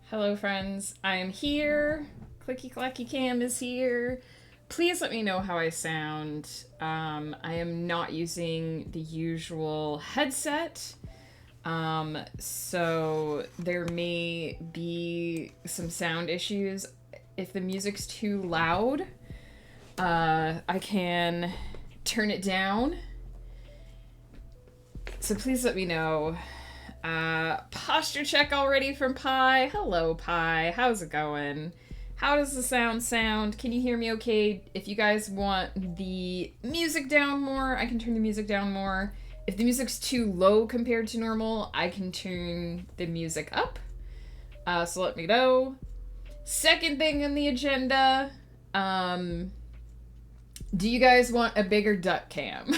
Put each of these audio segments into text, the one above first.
Hello, friends. I am here. Clicky Clacky Cam is here. Please let me know how I sound. I am not using the usual headset, so there may be some sound issues. If the music's too loud, I can turn it down. So please let me know. Posture check already from Pi. Hello, Pi. How's it going? How does the sound? Can you hear me okay? If you guys want the music down more, I can turn the music down more. If the music's too low compared to normal, I can turn the music up. So let me know. Second thing on the agenda, do you guys want a bigger duck cam?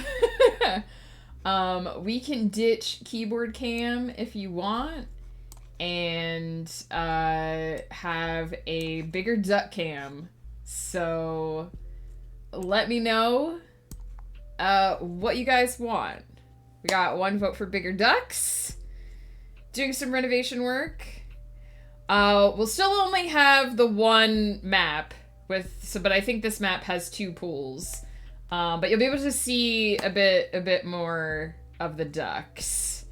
We can ditch keyboard cam if you want and have a bigger duck cam. So let me know what you guys want. We got one vote for bigger ducks. Doing some renovation work. We'll still only have the one map but I think this map has 2 pools. But you'll be able to see a bit more of the ducks.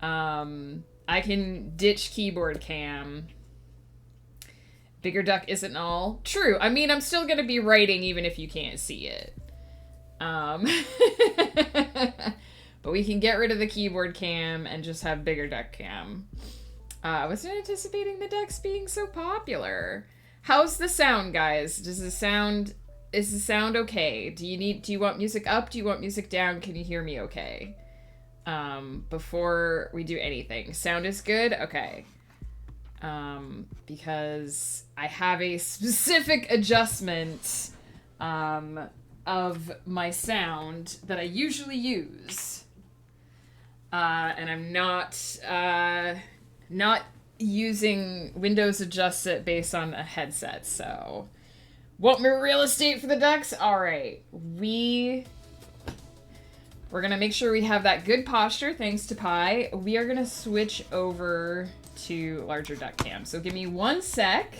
I can ditch keyboard cam. Bigger duck isn't all. True. I mean, I'm still going to be writing even if you can't see it. But we can get rid of the keyboard cam and just have bigger duck cam. I wasn't anticipating the ducks being so popular. How's the sound, guys? Is the sound okay? Do you want music up? Do you want music down? Can you hear me okay? Before we do anything. Sound is good? Okay. Because I have a specific adjustment of my sound that I usually use. And I'm not using Windows Adjust It based on a headset, so... Want more real estate for the ducks? Alright. We're gonna make sure we have that good posture, thanks to Pi. We are gonna switch over to larger duck cam. So give me 1 sec,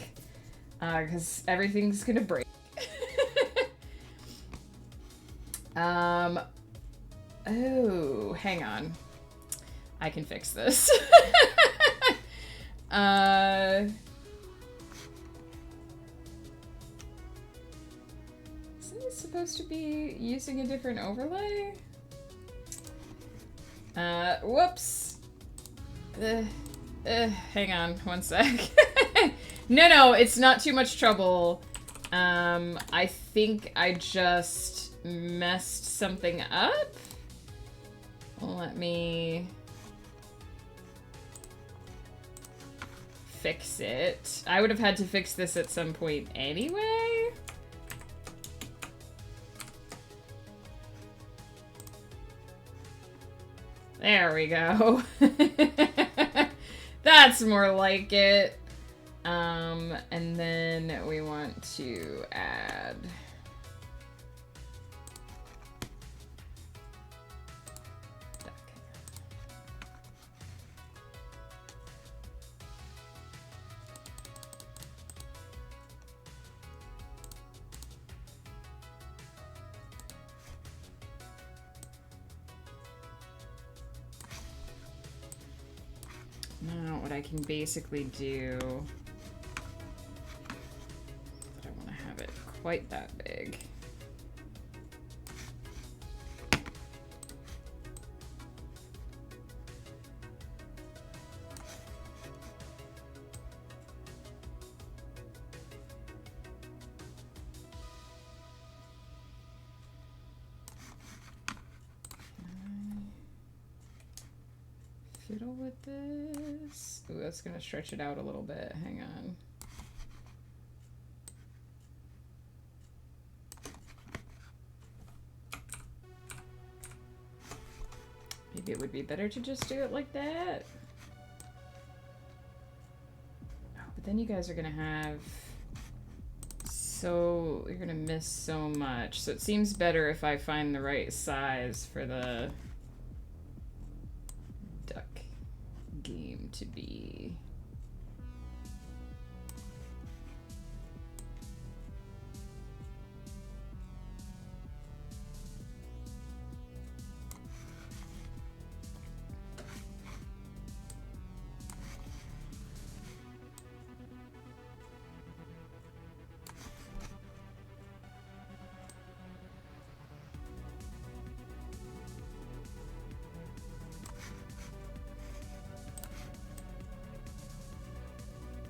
because everything's gonna break. Oh, hang on. I can fix this. Isn't it supposed to be using a different overlay? Whoops. Hang on 1 sec. No, it's not too much trouble. I think I just messed something up. Let me fix it. I would have had to fix this at some point anyway. There we go. That's more like it. And then we want to add... Now, what I can basically do, I don't want to have it quite that big. Fiddle with this. Ooh, that's gonna stretch it out a little bit. Hang on. Maybe it would be better to just do it like that. Oh, but then you guys are gonna have you're gonna miss so much. So it seems better if I find the right size for the duck game to be.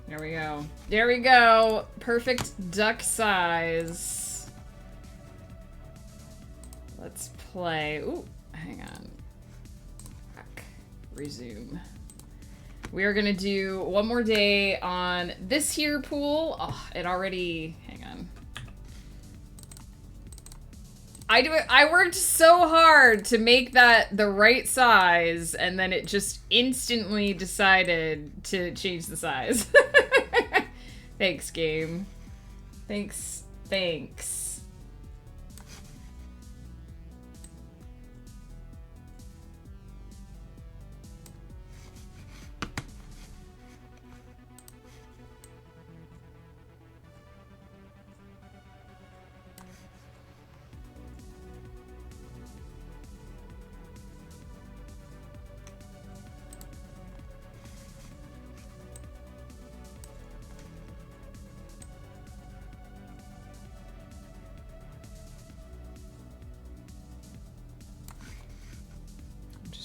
There we go. There we go. Perfect duck size. Let's play. Ooh, hang on. Back. Resume. We are gonna do one more day on this here pool. Oh, it already, hang on. I worked so hard to make that the right size, and then it just instantly decided to change the size. Thanks, game. Thanks.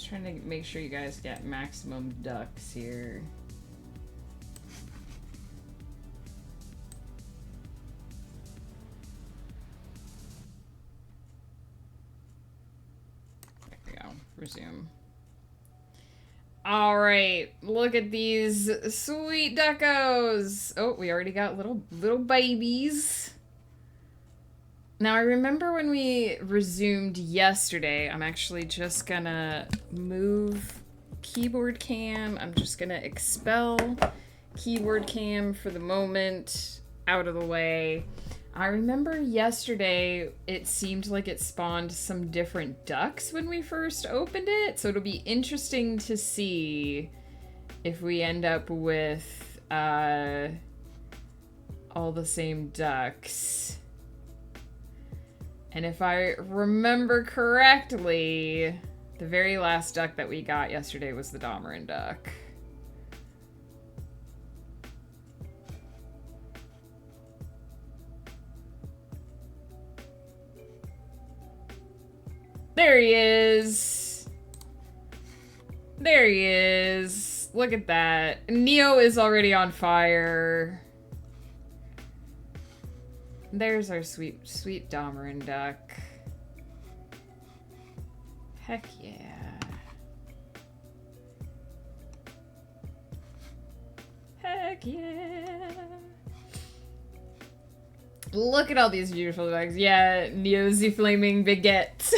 Trying to make sure you guys get maximum ducks here. There we go. Resume. All right, look at these sweet duckos. Oh, we already got little babies. Now, I remember when we resumed yesterday, I'm actually just gonna move keyboard cam. I'm just gonna expel keyboard cam for the moment out of the way. I remember yesterday it seemed like it spawned some different ducks when we first opened it, so it'll be interesting to see if we end up with all the same ducks. And if I remember correctly, the very last duck that we got yesterday was the Domerin duck. There he is. There he is. Look at that. Neo is already on fire. There's our sweet Domerin duck. Heck yeah. Heck yeah. Look at all these beautiful ducks. Yeah, Neo's the flaming baguette.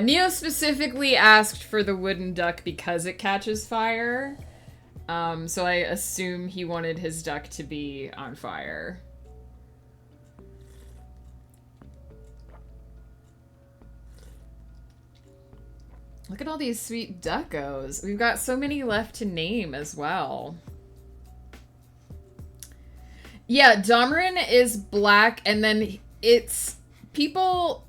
Neo specifically asked for the wooden duck because it catches fire. So I assume he wanted his duck to be on fire. Look at all these sweet duckos. We've got so many left to name as well. Yeah, Domerin is black, and then it's people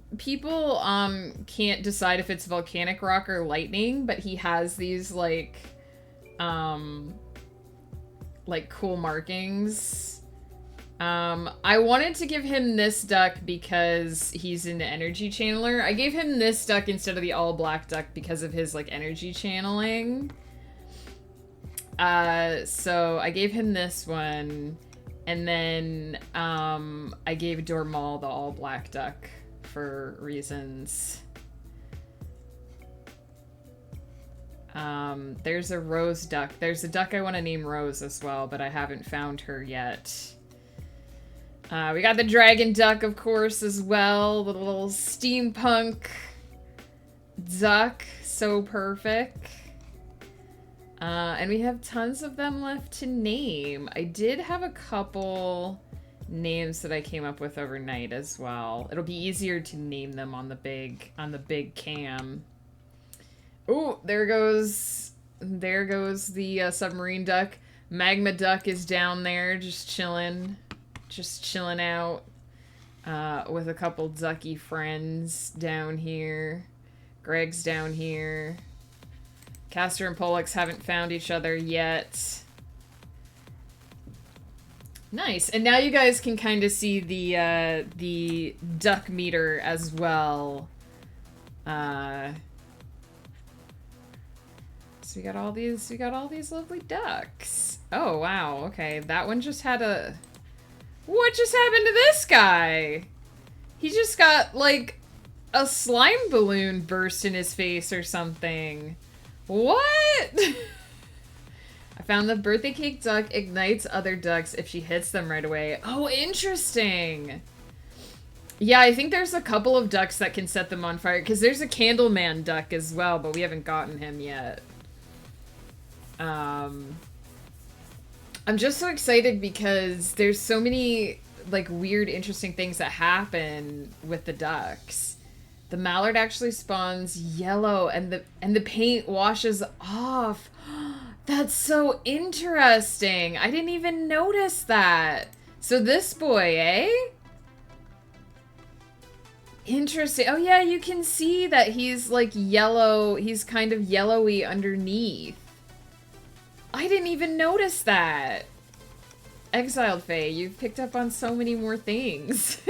can't decide if it's volcanic rock or lightning, but he has these like cool markings. I wanted to give him this duck because he's an energy channeler. I gave him this duck instead of the all black duck because of his like energy channeling. So I gave him this one, and then I gave Dormal the all black duck for reasons. There's a rose duck. There's a duck I want to name Rose as well, but I haven't found her yet. We got the dragon duck, of course, as well. The little steampunk duck. So perfect. And we have tons of them left to name. I did have a couple names that I came up with overnight as well. It'll be easier to name them on the big cam. Oh, there goes the submarine duck. Magma duck is down there, just chilling out with a couple ducky friends down here. Greg's down here. Castor and Pollux haven't found each other yet. Nice, and now you guys can kind of see the duck meter as So we got all these lovely ducks. Oh, wow. Okay, that one just had a... What just happened to this guy? He just got, like, a slime balloon burst in his face or something. What? I found the birthday cake duck ignites other ducks if she hits them right away. Oh, interesting. Yeah, I think there's a couple of ducks that can set them on fire, because there's a Candleman duck as well, but we haven't gotten him yet. I'm just so excited because there's so many, like, weird, interesting things that happen with the ducks. The mallard actually spawns yellow, and the paint washes off. That's so interesting. I didn't even notice that. So this boy, eh? Interesting. Oh yeah, you can see that he's like yellow. He's kind of yellowy underneath. I didn't even notice that. Exiled Fae, you've picked up on so many more things.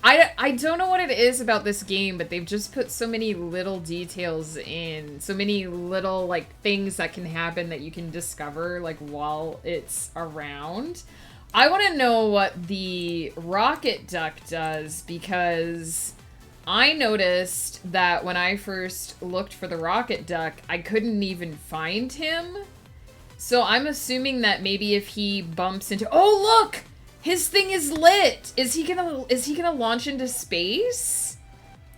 I don't know what it is about this game, but they've just put so many little details in. So many little, like, things that can happen that you can discover, like, while it's around. I want to know what the rocket duck does, because I noticed that when I first looked for the rocket duck, I couldn't even find him. So I'm assuming that maybe if he bumps into... Oh, look! His thing is lit! Is he gonna launch into space?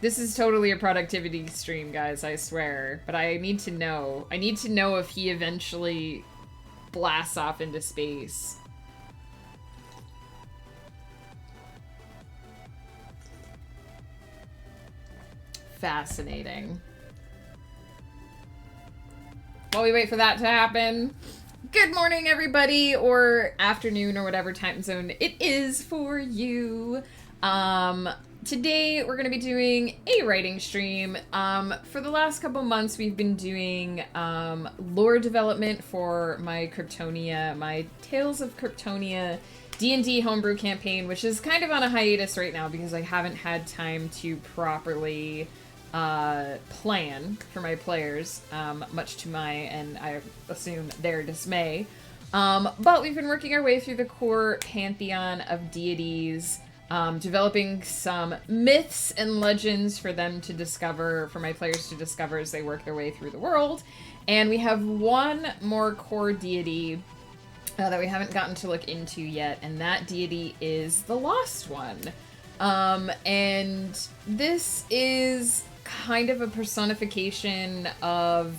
This is totally a productivity stream, guys, I swear. But I need to know. I need to know if he eventually blasts off into space. Fascinating. While we wait for that to happen, good morning, everybody, or afternoon, or whatever time zone it is for you. Today we're going to be doing a writing stream. For the last couple months, we've been doing lore development for my Cryptonia, my Tales of Cryptonia D&D homebrew campaign, which is kind of on a hiatus right now because I haven't had time to properly plan for my players, much to my, and I assume their dismay. But we've been working our way through the core pantheon of deities, developing some myths and legends for them to discover, for my players to discover as they work their way through the world. And we have one more core deity that we haven't gotten to look into yet, and that deity is the Lost One. And this is kind of a personification of,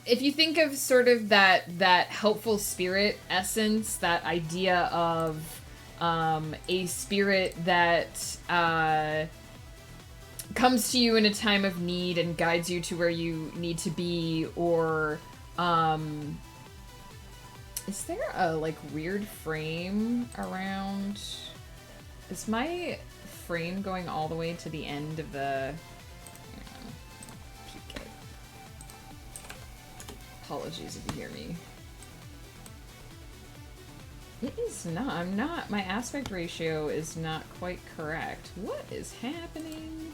if you think of sort of that helpful spirit essence, that idea of a spirit that comes to you in a time of need and guides you to where you need to be, or is there a, like, weird frame around? Is my frame going all the way to the end of the... Peek it. Apologies if you hear me. It is not. I'm not. My aspect ratio is not quite correct. What is happening?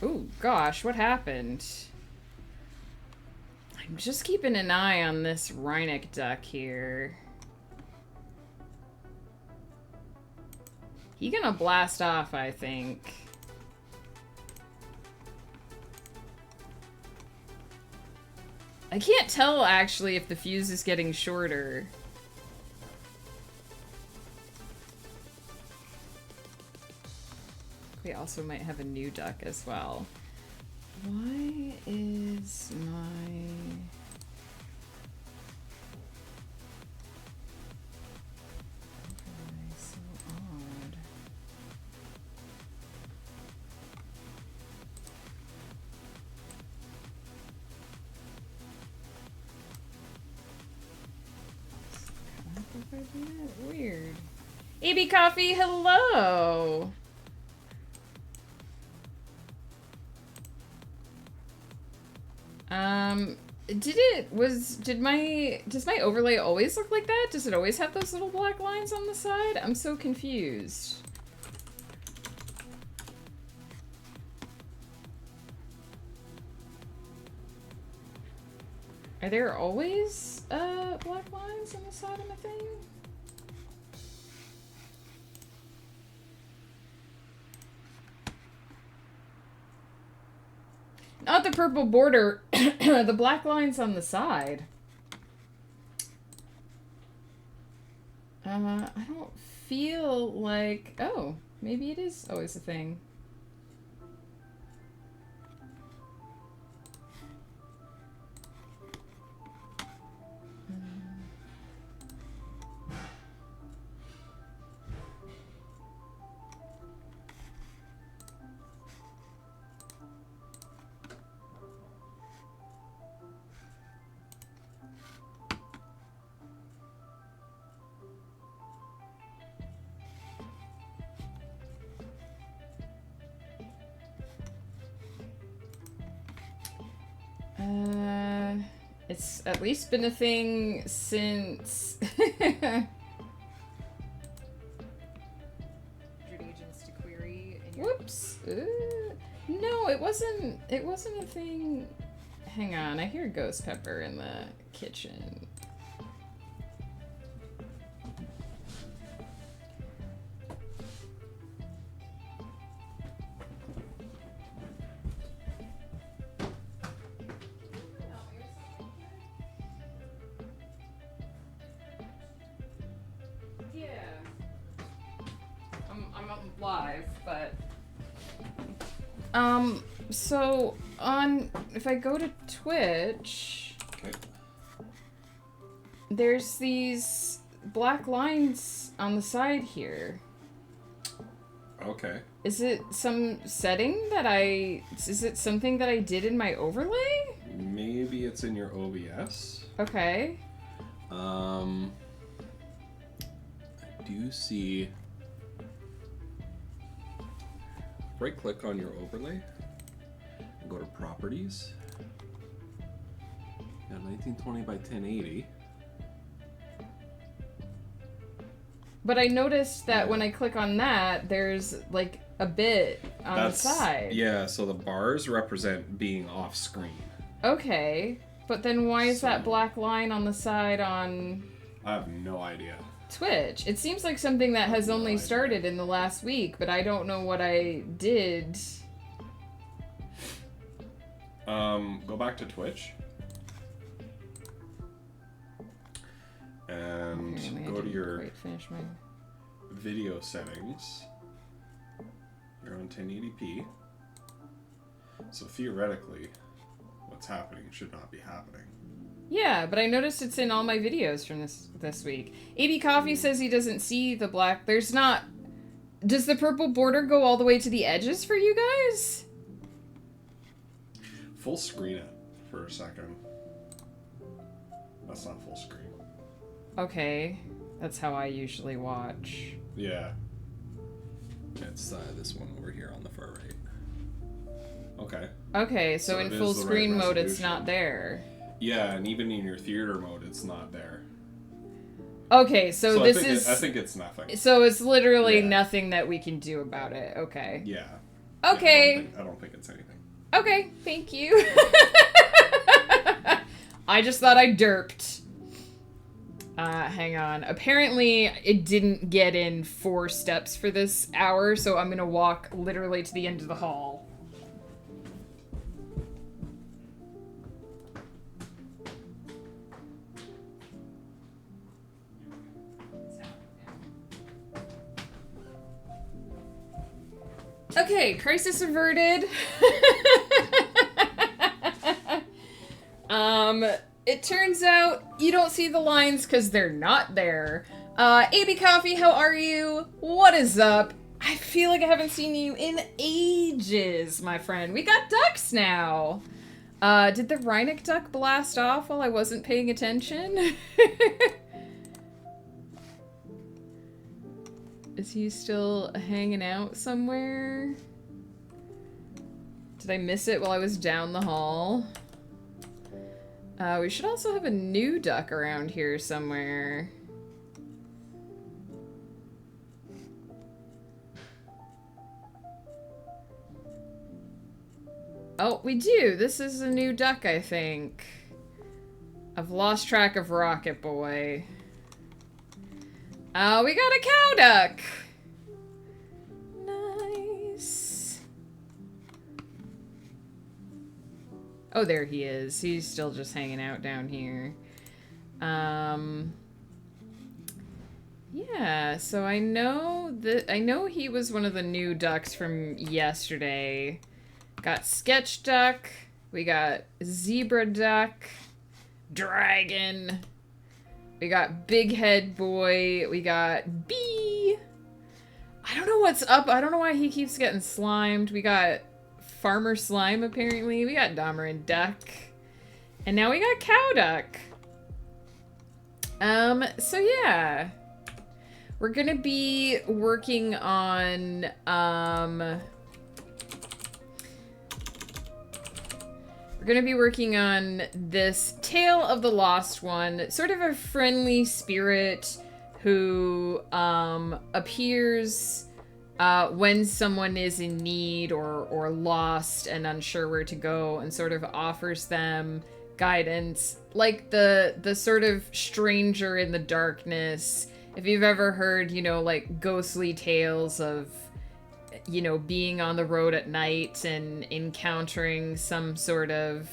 Oh gosh, what happened? I'm just keeping an eye on this Rhynic duck here. He gonna blast off, I think. I can't tell, actually, if the fuse is getting shorter. We also might have a new duck as well. Why is my... overlay so odd? Weird. AB Coffee, hello. Does my overlay always look like that? Does it always have those little black lines on the side? I'm so confused. Are there always black lines on the side of my thing? Not the purple border, the black lines on the side. I don't feel like... Oh, maybe it is always a thing. It's at least been a thing since... agents to query in your... Whoops! No, it wasn't a thing... Hang on, I hear Ghost Pepper in the kitchen. Live, but so if I go to Twitch, okay, there's these black lines on the side here. Okay. Is it some setting that is it something that I did in my overlay? Maybe it's in your OBS. Okay. I do see. Right click on your overlay and go to properties. Got 1920 by 1080. But I noticed that when I click on that, there's like a bit on the side. Yeah, so the bars represent being off screen. Okay, but then why is that black line on the side on... I have no idea. Twitch. It seems like something that has only started in the last week, but I don't know what I did. Go back to Twitch. And go to your video settings. You're on 1080p. So theoretically, what's happening should not be happening. Yeah, but I noticed it's in all my videos from this week. AB Coffee says he doesn't see the black. There's not... Does the purple border go all the way to the edges for you guys? Full screen it for a second. That's not full screen. Okay. That's how I usually watch. Yeah. It's this one over here on the far right. Okay. Okay, so in full screen mode it's not there. Yeah, and even in your theater mode, it's not there. Okay, so this is... I think it's nothing. So it's literally nothing that we can do about it. Okay. Yeah. Okay. I don't think it's anything. Okay, thank you. I just thought I derped. Hang on. Apparently, it didn't get in 4 steps for this hour, so I'm gonna walk literally to the end of the hall. Okay, crisis averted. It turns out you don't see the lines because they're not there. AB Coffee, how are you? What is up? I feel like I haven't seen you in ages, my friend. We got ducks now. Did the Rhinic duck blast off while I wasn't paying attention? Is he still hanging out somewhere? Did I miss it while I was down the hall? We should also have a new duck around here somewhere. Oh, we do. This is a new duck, I think. I've lost track of Rocket Boy. Oh, we got a cow duck! Nice. Oh, there he is. He's still just hanging out down here. Yeah, so I know he was one of the new ducks from yesterday. Got sketch duck, we got zebra duck, dragon, we got big head boy, we got bee. I don't know what's up. I don't know why he keeps getting slimed. We got farmer slime apparently. We got Domerin duck. And now we got cow duck. So yeah. We're gonna be working on this Tale of the Lost One, sort of a friendly spirit who appears when someone is in need or lost and unsure where to go, and sort of offers them guidance, like the sort of stranger in the darkness. If you've ever heard, you know, like ghostly tales of, you know, being on the road at night and encountering some sort of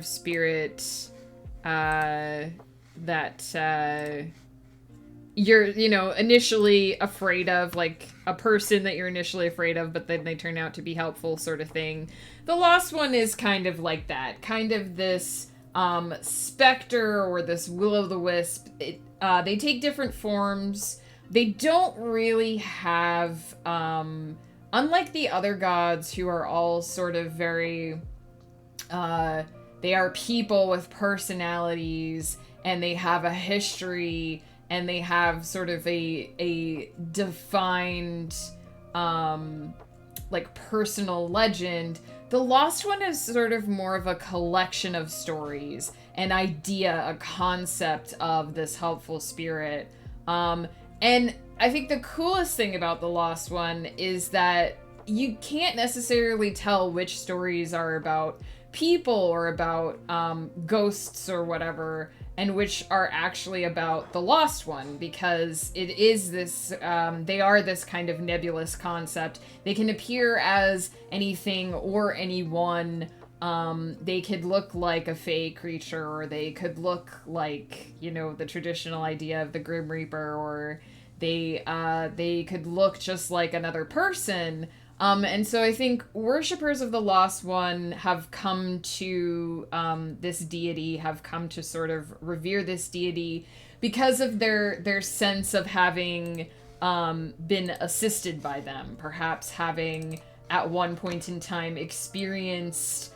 spirit that you're, you know, initially afraid of, like a person that you're initially afraid of, but then they turn out to be helpful, sort of thing. The Lost One is kind of like that, kind of this specter or this will-o'-the-wisp. They take different forms. They don't really have, unlike the other gods who are all sort of very, they are people with personalities, and they have a history, and they have sort of a defined, like, personal legend. The Lost One is sort of more of a collection of stories, an idea, a concept of this helpful spirit. And I think the coolest thing about The Lost One is that you can't necessarily tell which stories are about people or about ghosts or whatever, and which are actually about the Lost One, because it is this, they are this kind of nebulous concept. They can appear as anything or anyone. They could look like a fae creature, or they could look like, you know, the traditional idea of the Grim Reaper, or they could look just like another person. And so I think worshippers of the Lost One have come to this deity, have come to sort of revere this deity because of their sense of having been assisted by them, perhaps having at one point in time experienced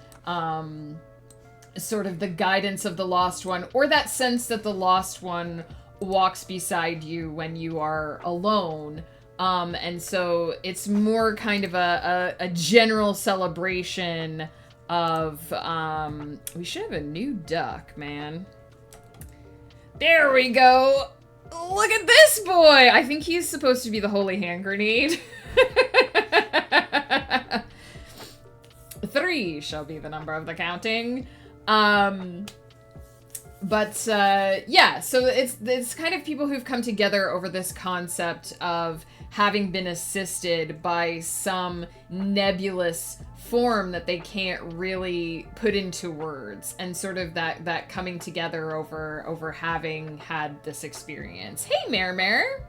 sort of the guidance of the Lost One, or that sense that the Lost One walks beside you when you are alone. And so it's more kind of a general celebration of, we should have a new duck, man. There we go. Look at this boy. I think he's supposed to be the holy hand grenade. 3 shall be the number of the counting. Yeah, so it's kind of people who've come together over this concept of having been assisted by some nebulous form that they can't really put into words, and sort of that coming together over having had this experience. Hey, Mare.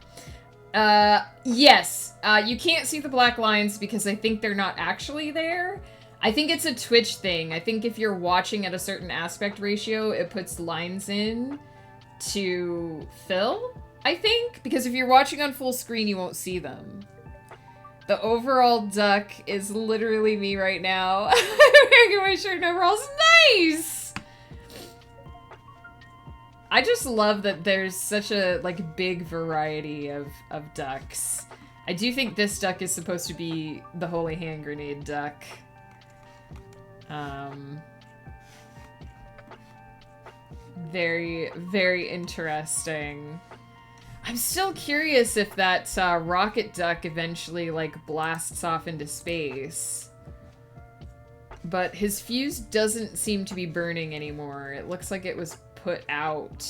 Yes, you can't see the black lines because I think they're not actually there. I think it's a Twitch thing. I think if you're watching at a certain aspect ratio, it puts lines in to fill, I think. Because if you're watching on full screen, you won't see them. The overall duck is literally me right now. I'm wearing my shirt and overalls. Nice! I just love that there's such a like big variety of ducks. I do think this duck is supposed to be the holy hand grenade duck. Very, very interesting. I'm still curious if that rocket duck eventually like blasts off into space. But his fuse doesn't seem to be burning anymore. It looks like it was put out.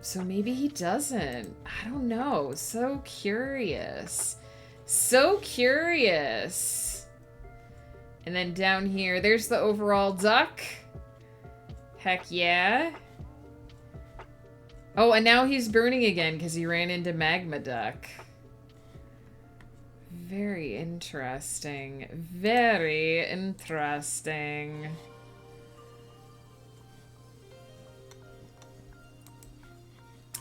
So maybe he doesn't. I don't know. So curious. So curious. And then down here, there's the overall duck. Heck yeah. Oh, and now he's burning again because he ran into magma duck. Very interesting. Very interesting.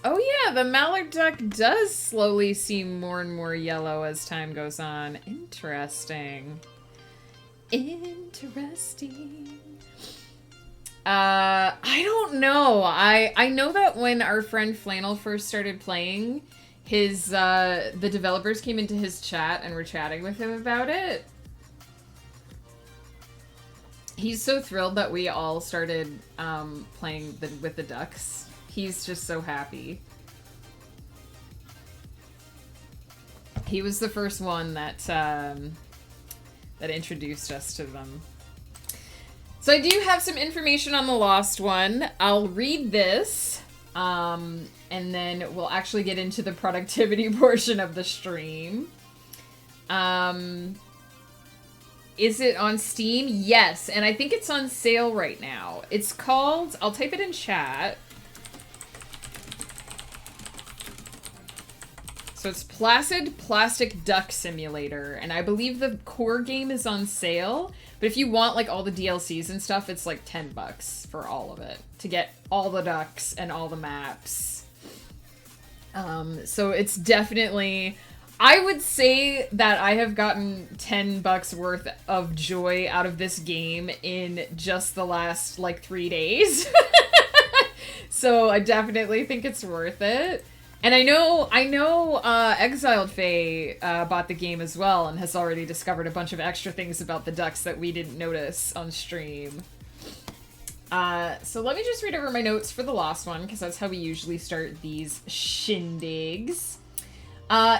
Oh yeah, the mallard duck does slowly seem more and more yellow as time goes on. Interesting. Interesting. I don't know. I know that when our friend Flannel first started playing, the developers came into his chat and were chatting with him about it. He's so thrilled that we all started playing with the ducks. He's just so happy. He was the first one that that introduced us to them. So I do have some information on the Lost One. I'll read this, and then we'll actually get into the productivity portion of the stream. Is it on Steam? Yes, and I think it's on sale right now. It's called, I'll type it in chat. So it's Placid Plastic Duck Simulator, and I believe the core game is on sale. But if you want like all the DLCs and stuff, it's like $10 for all of it to get all the ducks and all the maps. So it's definitely, I would say that I have gotten $10 worth of joy out of this game in just the last like 3 days. So I definitely think it's worth it. And I know Exiled Faye bought the game as well and has already discovered a bunch of extra things about the ducks that we didn't notice on stream. So let me just read over my notes for the Lost One, because that's how we usually start these shindigs.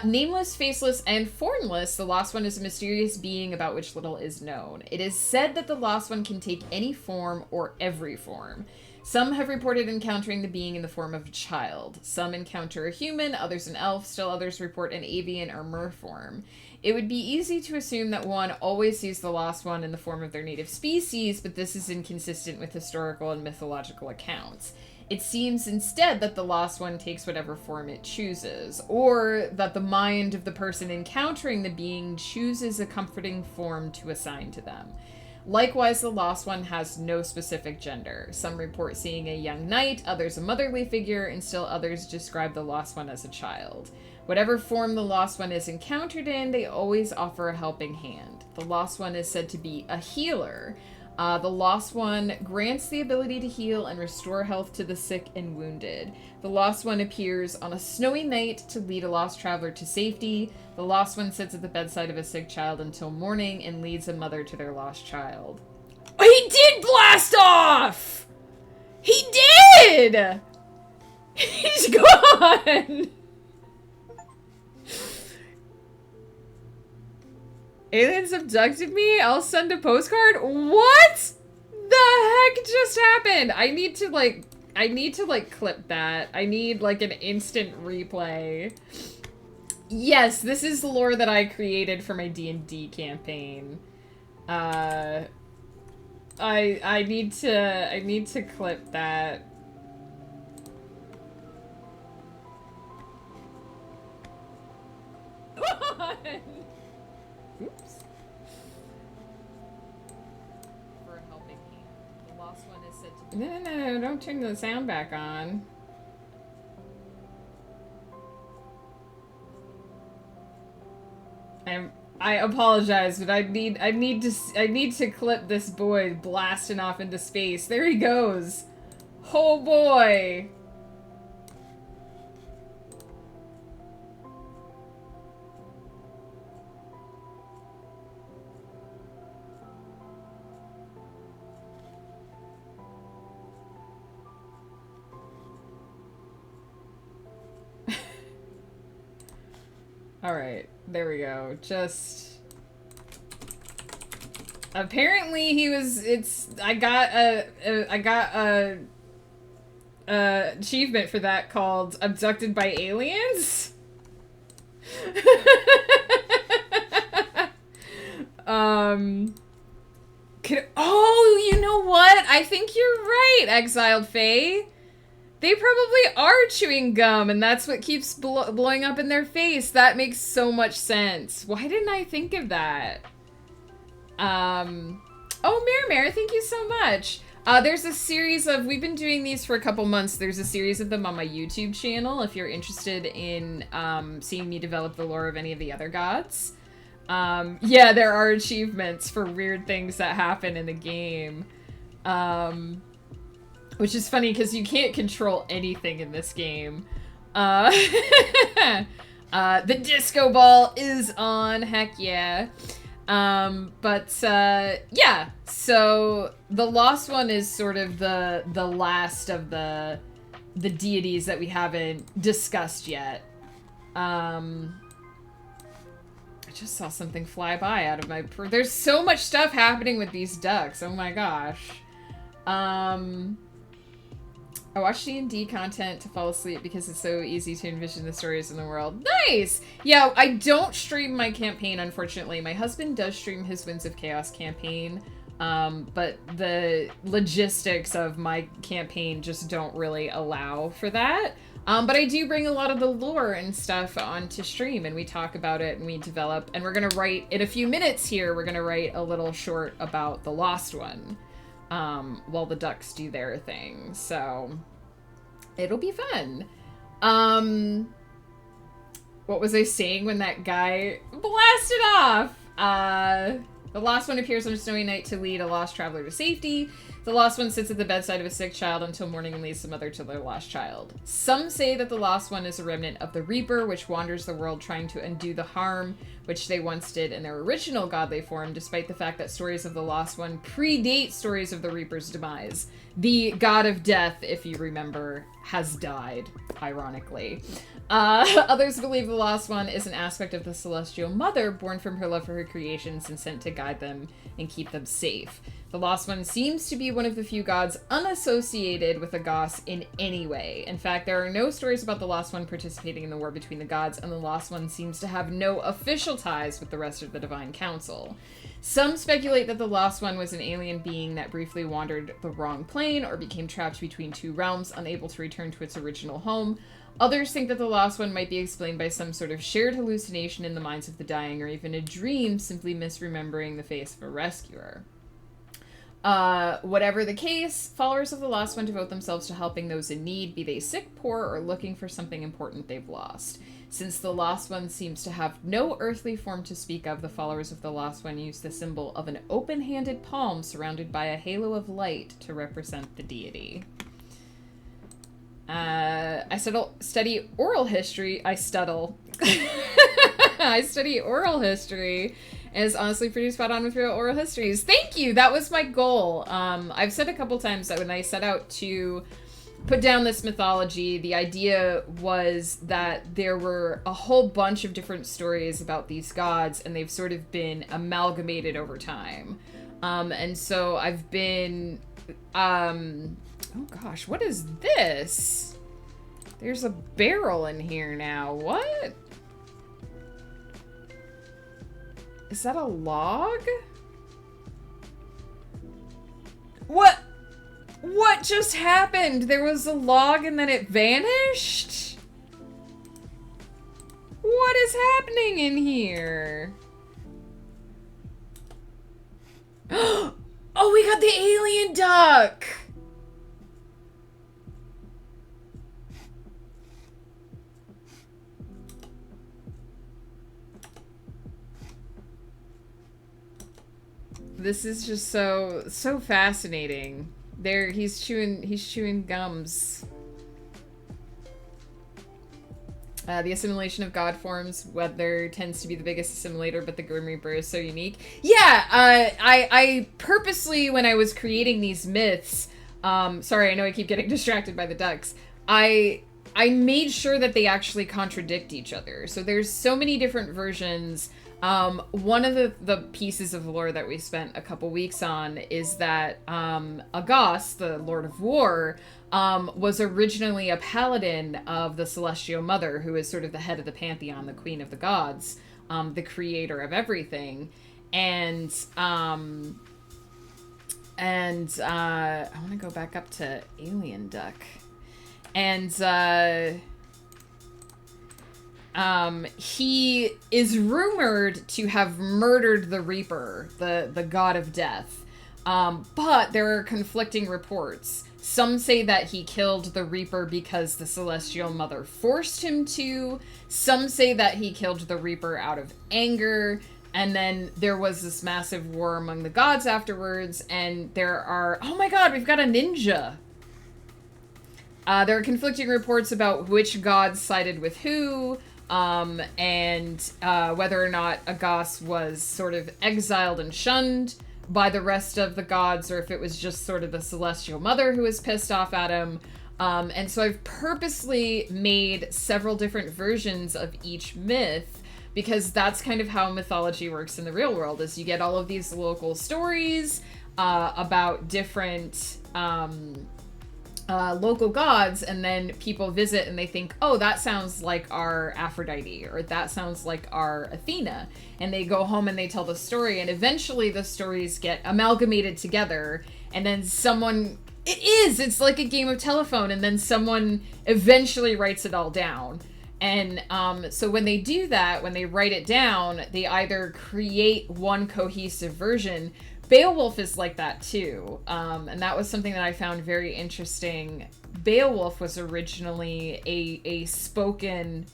Nameless, faceless, and formless, the Lost One is a mysterious being about which little is known. It is said that the Lost One can take any form or every form. Some have reported encountering the being in the form of a child. Some encounter a human, others an elf, still others report an avian or mer form. It would be easy to assume that one always sees the Lost One in the form of their native species, but this is inconsistent with historical and mythological accounts. It seems instead that the Lost One takes whatever form it chooses, or that the mind of the person encountering the being chooses a comforting form to assign to them. Likewise, the Lost One has no specific gender. Some report seeing a young knight, others a motherly figure, and still others describe the Lost One as a child. Whatever form the Lost One is encountered in, they always offer a helping hand. The Lost One is said to be a healer. The Lost One grants the ability to heal and restore health to the sick and wounded. The Lost One appears on a snowy night to lead a lost traveler to safety. The Lost One sits at the bedside of a sick child until morning and leads a mother to their lost child. He did blast off! He did! He's gone! Aliens abducted me? I'll send a postcard? What the heck just happened? I need to clip that. I need like an instant replay. Yes, this is the lore that I created for my D&D campaign. I need to clip that. Oops. For a helping hand. The Lost One is said to be... No, don't turn the sound back on. I apologize, but I need to clip this boy blasting off into space. There he goes. Oh boy. Alright, there we go. Just... Apparently he was... I got a achievement for that called Abducted by Aliens? Oh, you know what? I think you're right, Exiled Fae. They probably are chewing gum, and that's what keeps blowing up in their face. That makes so much sense. Why didn't I think of that? Oh, Mare, thank you so much. There's a series of, we've been doing these for a couple months. There's a series of them on my YouTube channel if you're interested in seeing me develop the lore of any of the other gods. Yeah, there are achievements for weird things that happen in the game. Which is funny because you can't control anything in this game. The disco ball is on, heck yeah. Yeah, so the Lost One is sort of the last of the deities that we haven't discussed yet. I just saw something fly by out of my... There's so much stuff happening with these ducks, oh my gosh. I watch D&D content to fall asleep because it's so easy to envision the stories in the world. Nice! Yeah, I don't stream my campaign, unfortunately. My husband does stream his Winds of Chaos campaign, but the logistics of my campaign just don't really allow for that. But I do bring a lot of the lore and stuff onto stream, and we talk about it, and we develop, and we're gonna write, in a few minutes here, we're gonna write a little short about the Lost One. While the ducks do their thing, so it'll be fun. What was I saying when that guy blasted off? The Lost One appears on a snowy night to lead a lost traveler to safety. The Lost One sits at the bedside of a sick child until morning and leads the mother to their lost child. Some say that the Lost One is a remnant of the Reaper, which wanders the world trying to undo the harm which they once did in their original godly form, despite the fact that stories of the Lost One predate stories of the Reaper's demise. The god of death, if you remember, has died, ironically. Others believe the Lost One is an aspect of the Celestial Mother, born from her love for her creations and sent to guide them and keep them safe. The Lost One seems to be one of the few gods unassociated with the Goss in any way. In fact, there are no stories about the Lost One participating in the war between the gods, and the Lost One seems to have no official ties with the rest of the Divine Council. Some speculate that the Lost One was an alien being that briefly wandered the wrong plane or became trapped between two realms, unable to return to its original home. Others think that the Lost One might be explained by some sort of shared hallucination in the minds of the dying, or even a dream, simply misremembering the face of a rescuer. Whatever the case, followers of the Lost One devote themselves to helping those in need, be they sick, poor, or looking for something important they've lost. Since the Lost One seems to have no earthly form to speak of, the followers of the Lost One use the symbol of an open-handed palm surrounded by a halo of light to represent the deity. I study oral history. I study oral history. And it's honestly pretty spot on with real oral histories. Thank you! That was my goal. I've said a couple times that when I set out to put down this mythology, the idea was that there were a whole bunch of different stories about these gods, and they've sort of been amalgamated over time. And so I've been... oh gosh, what is this? There's a barrel in here now. What? Is that a log? What? What just happened? There was a log and then it vanished? What is happening in here? Oh, we got the alien duck! This is just so fascinating. There, he's chewing gums. The assimilation of god forms, weather tends to be the biggest assimilator, but the Grim Reaper is so unique. Yeah, I purposely, when I was creating these myths, sorry, I know I keep getting distracted by the ducks, I made sure that they actually contradict each other. So there's so many different versions. One of the pieces of lore that we spent a couple weeks on is that Agos, the Lord of War, was originally a paladin of the Celestial Mother, who is sort of the head of the pantheon, the queen of the gods, the creator of everything. And I want to go back up to Alien Duck. And he is rumored to have murdered the Reaper, the god of death. But there are conflicting reports. Some say that he killed the Reaper because the Celestial Mother forced him to. Some say that he killed the Reaper out of anger. And then there was this massive war among the gods afterwards. And there are... Oh my god, we've got a ninja! There are conflicting reports about which gods sided with who. And whether or not Agos was sort of exiled and shunned by the rest of the gods, or if it was just sort of the Celestial Mother who was pissed off at him. And so I've purposely made several different versions of each myth, because that's kind of how mythology works in the real world, is you get all of these local stories about different local gods, and then people visit and they think, oh, that sounds like our Aphrodite, or that sounds like our Athena, and they go home and they tell the story, and eventually the stories get amalgamated together, and then someone, it's like a game of telephone, and then someone eventually writes it all down. And so when they do that, when they write it down, they either create one cohesive version. Beowulf is like that too, and that was something that I found very interesting. Beowulf was originally a spoken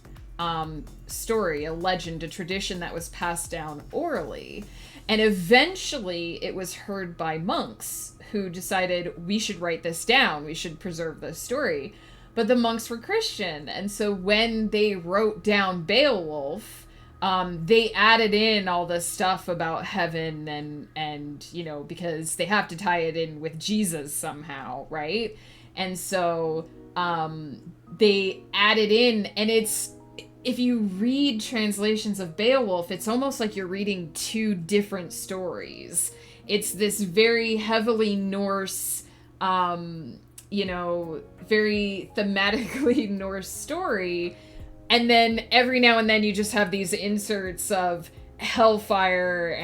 story, a legend, a tradition that was passed down orally, and eventually it was heard by monks who decided, we should write this down, we should preserve this story. But the monks were Christian, and so when they wrote down Beowulf, they added in all this stuff about heaven and, you know, because they have to tie it in with Jesus somehow, right? And so, they added in, and it's, if you read translations of Beowulf, it's almost like you're reading two different stories. It's this very heavily Norse, you know, very thematically Norse story. And then every now and then you just have these inserts of hellfire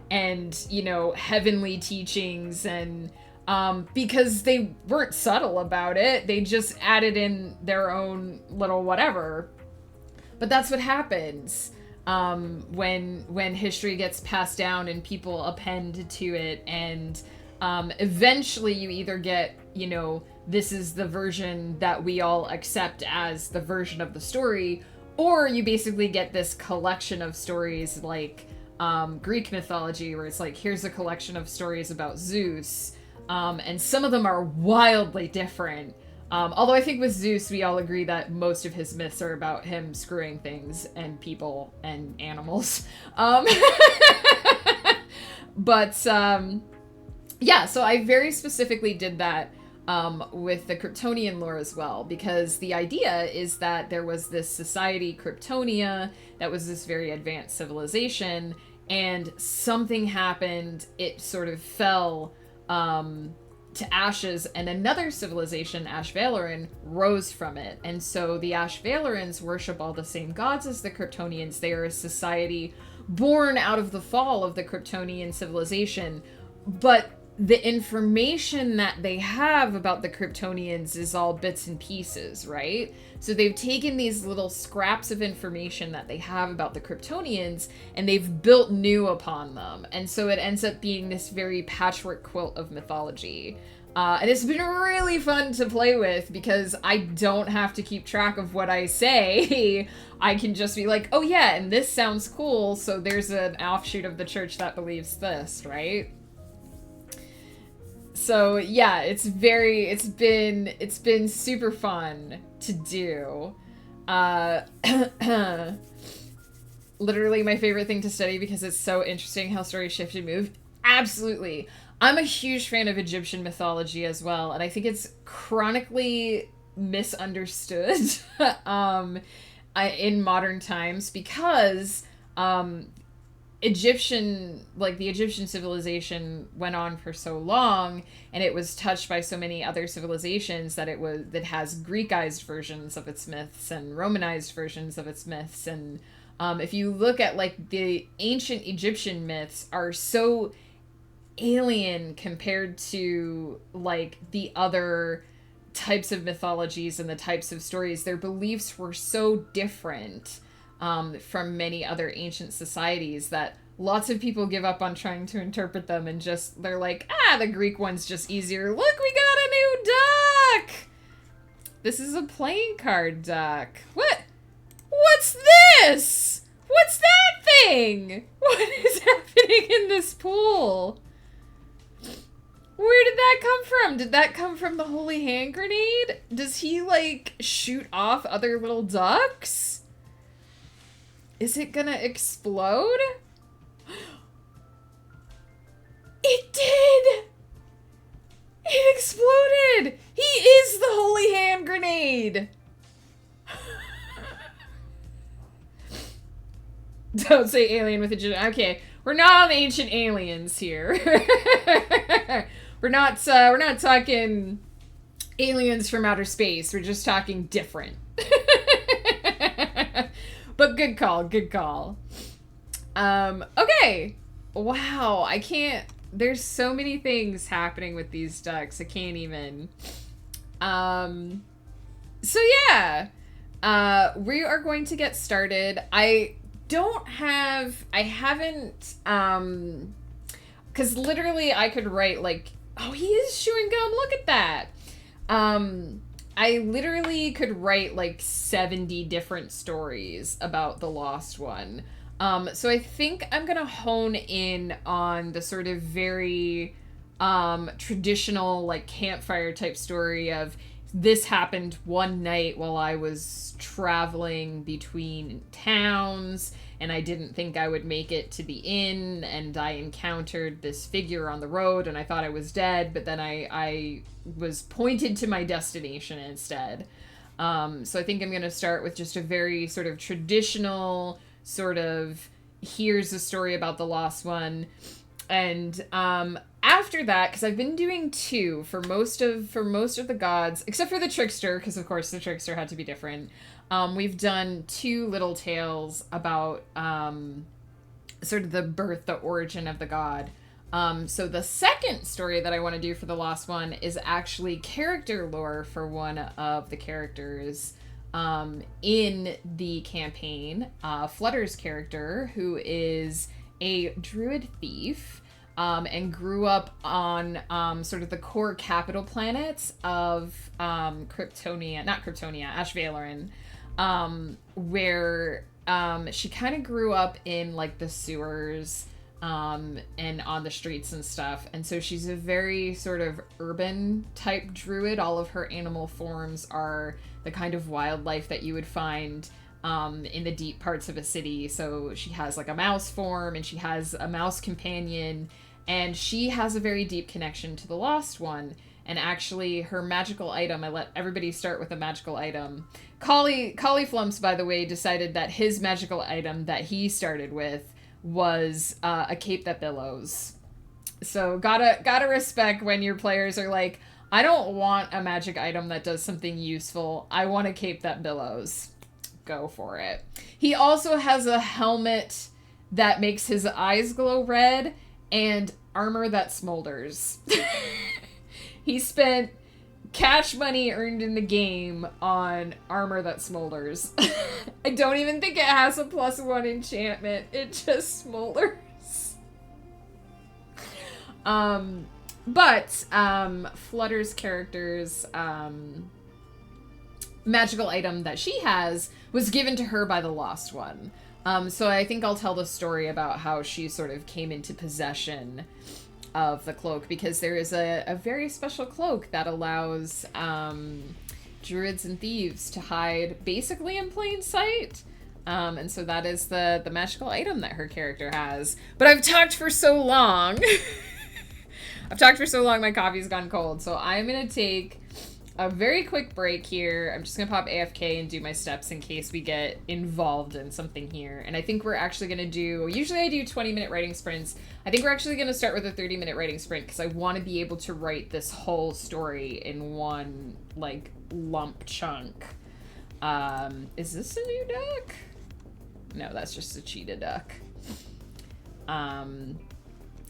and you know, heavenly teachings, and because they weren't subtle about it, they just added in their own little whatever. But that's what happens when history gets passed down and people append to it, and eventually you either get, you know, this is the version that we all accept as the version of the story, or you basically get this collection of stories like Greek mythology, where it's like, here's a collection of stories about Zeus, and some of them are wildly different. Although I think with Zeus, we all agree that most of his myths are about him screwing things and people and animals. But yeah, so I very specifically did that with the Cryptonian lore as well, because the idea is that there was this society, Cryptonia, that was this very advanced civilization, and something happened, it sort of fell to ashes, and another civilization, Ashvaleran, rose from it. And so the Ashvalerans worship all the same gods as the Cryptonians. They are a society born out of the fall of the Cryptonian civilization, but the information that they have about the Cryptonians is all bits and pieces, right? So they've taken these little scraps of information that they have about the Cryptonians, and they've built new upon them. And so it ends up being this very patchwork quilt of mythology. And it's been really fun to play with, because I don't have to keep track of what I say. I can just be like, oh yeah, and this sounds cool, so there's an offshoot of the church that believes this, right? So yeah, it's been super fun to do. Literally my favorite thing to study because it's so interesting how stories shift and move. Absolutely. I'm a huge fan of Egyptian mythology as well, and I think it's chronically misunderstood in modern times because the Egyptian civilization went on for so long, and it was touched by so many other civilizations that has Greekized versions of its myths and Romanized versions of its myths. And if you look at like the ancient Egyptian myths are so alien compared to like the other types of mythologies and the types of stories. Their beliefs were so different from many other ancient societies that lots of people give up on trying to interpret them and they're like, the Greek one's just easier. Look, we got a new duck! This is a playing card duck. What's this? What's that thing? What is happening in this pool? Where did that come from? Did that come from the holy hand grenade? Does he, like, shoot off other little ducks? Is it gonna explode? It did! It exploded! He is the holy hand grenade! Don't say alien with a... Okay, we're not on ancient aliens here. We're not talking aliens from outer space. We're just talking different. But good call. Okay. Wow, I can't... There's so many things happening with these ducks. I can't even... So yeah. We are going to get started. I haven't, because literally I could write, like, oh, he is chewing gum, look at that. I literally could write, like, 70 different stories about the Lost One. So I think I'm gonna hone in on the sort of very, traditional, like, campfire type story of this happened one night while I was traveling between towns, and I didn't think I would make it to the inn, and I encountered this figure on the road, and I thought I was dead, but then I was pointed to my destination instead. So I think I'm going to start with just a very sort of traditional sort of, here's a story about the Lost One. And after that, because I've been doing 2 for most of the gods, except for the trickster, because of course the trickster had to be different. We've done 2 little tales about sort of the birth, the origin of the god. So the second story that I want to do for the Lost One is actually character lore for one of the characters in the campaign, Flutter's character, who is a druid thief, and grew up on sort of the core capital planets of Cryptonia, Ash Valoran, where she kind of grew up in like the sewers and on the streets and stuff. And so she's a very sort of urban type druid. All of her animal forms are the kind of wildlife that you would find in the deep parts of a city. So she has like a mouse form, and she has a mouse companion, and she has a very deep connection to the Lost One. And actually her magical item, I let everybody start with a magical item. Collie Flumps, by the way, decided that his magical item that he started with was a cape that billows. So gotta respect when your players are like, I don't want a magic item that does something useful. I want a cape that billows. Go for it. He also has a helmet that makes his eyes glow red and armor that smolders. He spent cash money earned in the game on armor that smolders. I don't even think it has a +1 enchantment. It just smolders. But Flutter's character's magical item that she has was given to her by the Lost One. So I think I'll tell the story about how she sort of came into possession of the cloak, because there is a very special cloak that allows druids and thieves to hide basically in plain sight. And so that is the magical item that her character has. But I've talked for so long. I've talked for so long, my coffee's gone cold. So I'm going to take a very quick break here. I'm just going to pop AFK and do my steps in case we get involved in something here. And I think we're actually going to do... Usually I do 20-minute writing sprints. I think we're actually going to start with a 30-minute writing sprint because I want to be able to write this whole story in one, like, lump chunk. Is this a new duck? No, that's just a cheetah duck.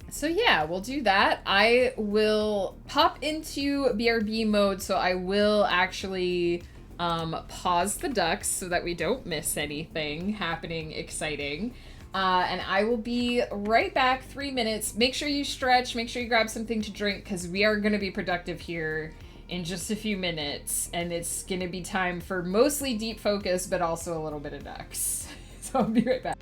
So yeah, we'll do that. I will pop into BRB mode, so I will actually pause the ducks so that we don't miss anything happening exciting. And I will be right back, 3 minutes. Make sure you stretch, make sure you grab something to drink, because we are going to be productive here in just a few minutes. And it's going to be time for mostly deep focus, but also a little bit of ducks. So I'll be right back.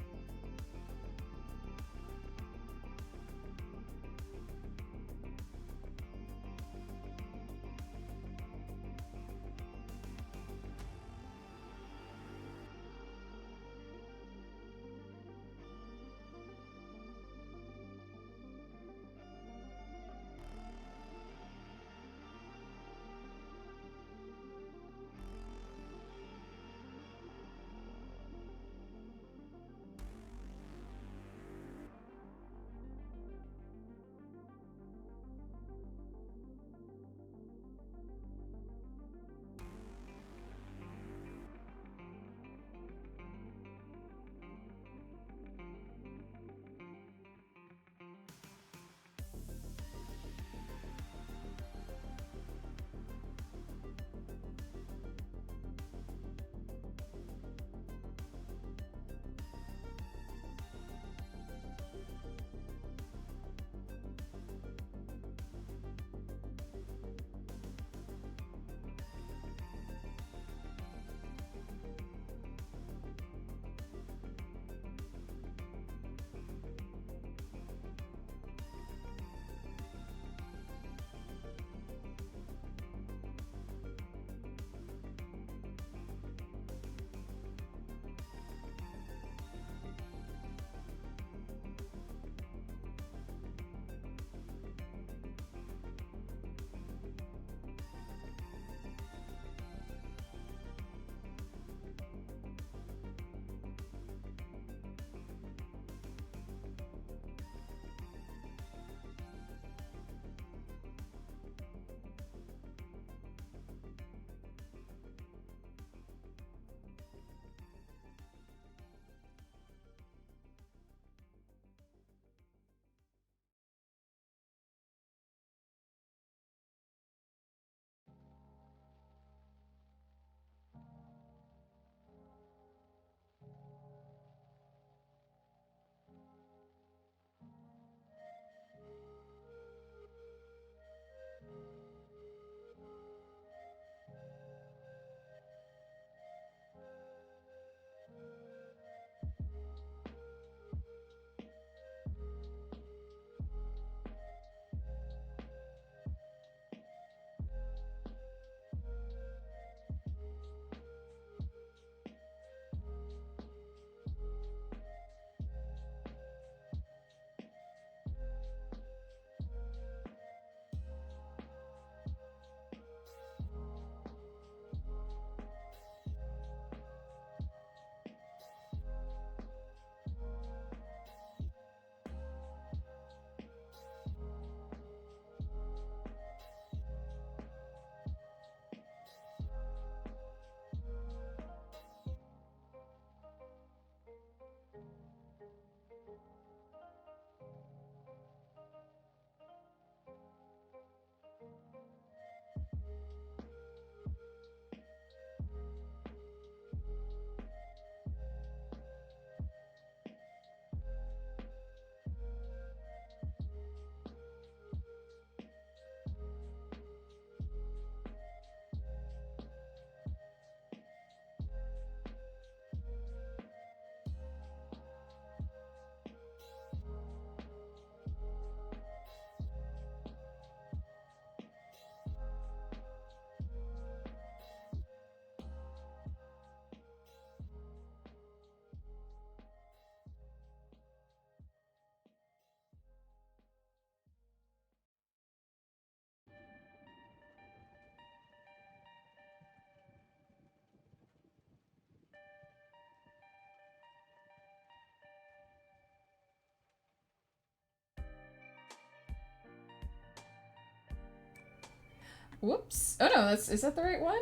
Whoops. Oh no, is that the right one?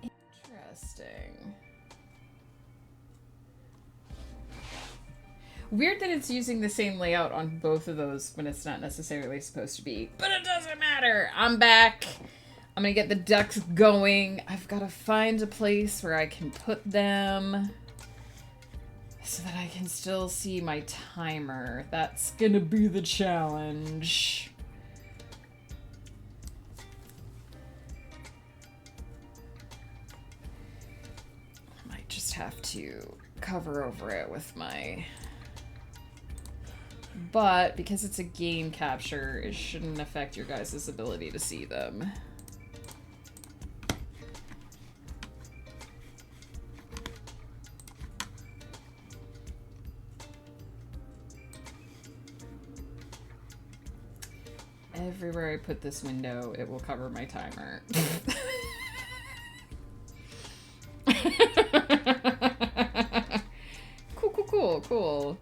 Interesting. Weird that it's using the same layout on both of those when it's not necessarily supposed to be. But it doesn't matter. I'm back. I'm gonna get the ducks going. I've got to find a place where I can put them so that I can still see my timer. That's gonna be the challenge. I might just have to cover over it with my... But because it's a game capture, it shouldn't affect your guys' ability to see them. Everywhere I put this window, it will cover my timer. Cool.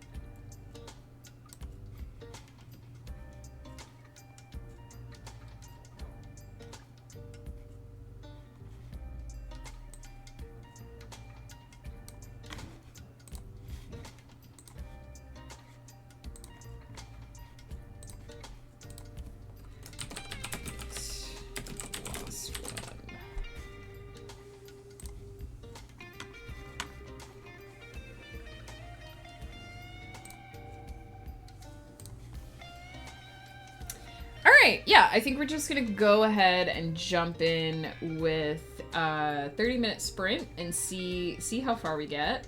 Yeah, I think we're just gonna go ahead and jump in with a 30-minute sprint and see how far we get.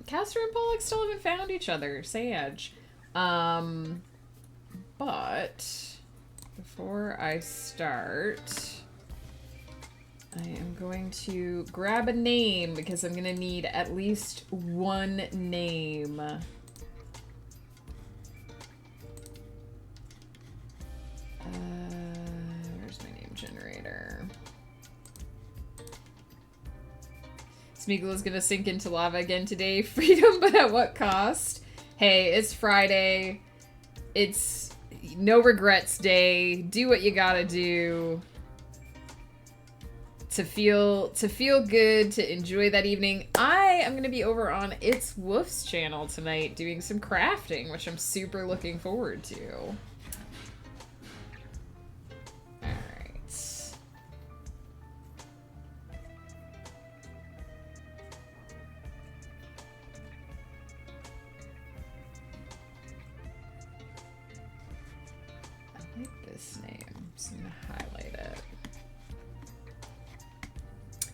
Castor and Pollock still haven't found each other. Sage. But before I start, I am going to grab a name because I'm gonna need at least one name. Where's my name generator? Smeagol is gonna sink into lava again today. Freedom, but at what cost? Hey, it's Friday. It's no regrets day. Do what you gotta do to feel good, to enjoy that evening. I am gonna be over on It's Woof's channel tonight doing some crafting, which I'm super looking forward to.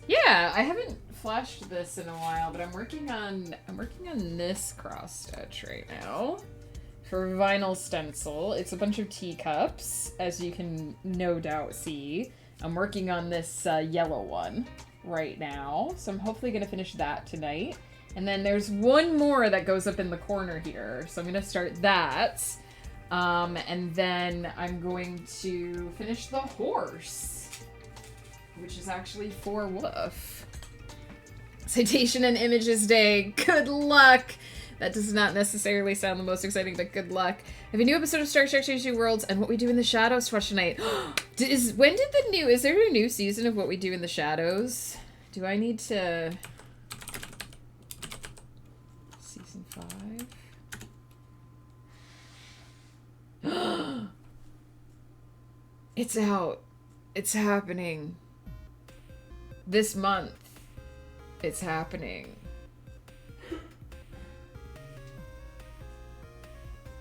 Yeah, I haven't flashed this in a while, but I'm working on this cross stitch right now for vinyl stencil. It's a bunch of teacups, as you can no doubt see. I'm working on this yellow one right now, so I'm hopefully gonna finish that tonight. And then there's one more that goes up in the corner here, so I'm gonna start that. And then I'm going to finish the horse, which is actually for Woof. Citation and Images Day. Good luck! That does not necessarily sound the most exciting, but good luck. I have a new episode of Star Trek Change New Worlds and What We Do in the Shadows to watch tonight. Is there a new season of What We Do in the Shadows? Do I need to... Season 5? It's out. It's happening. This month, it's happening.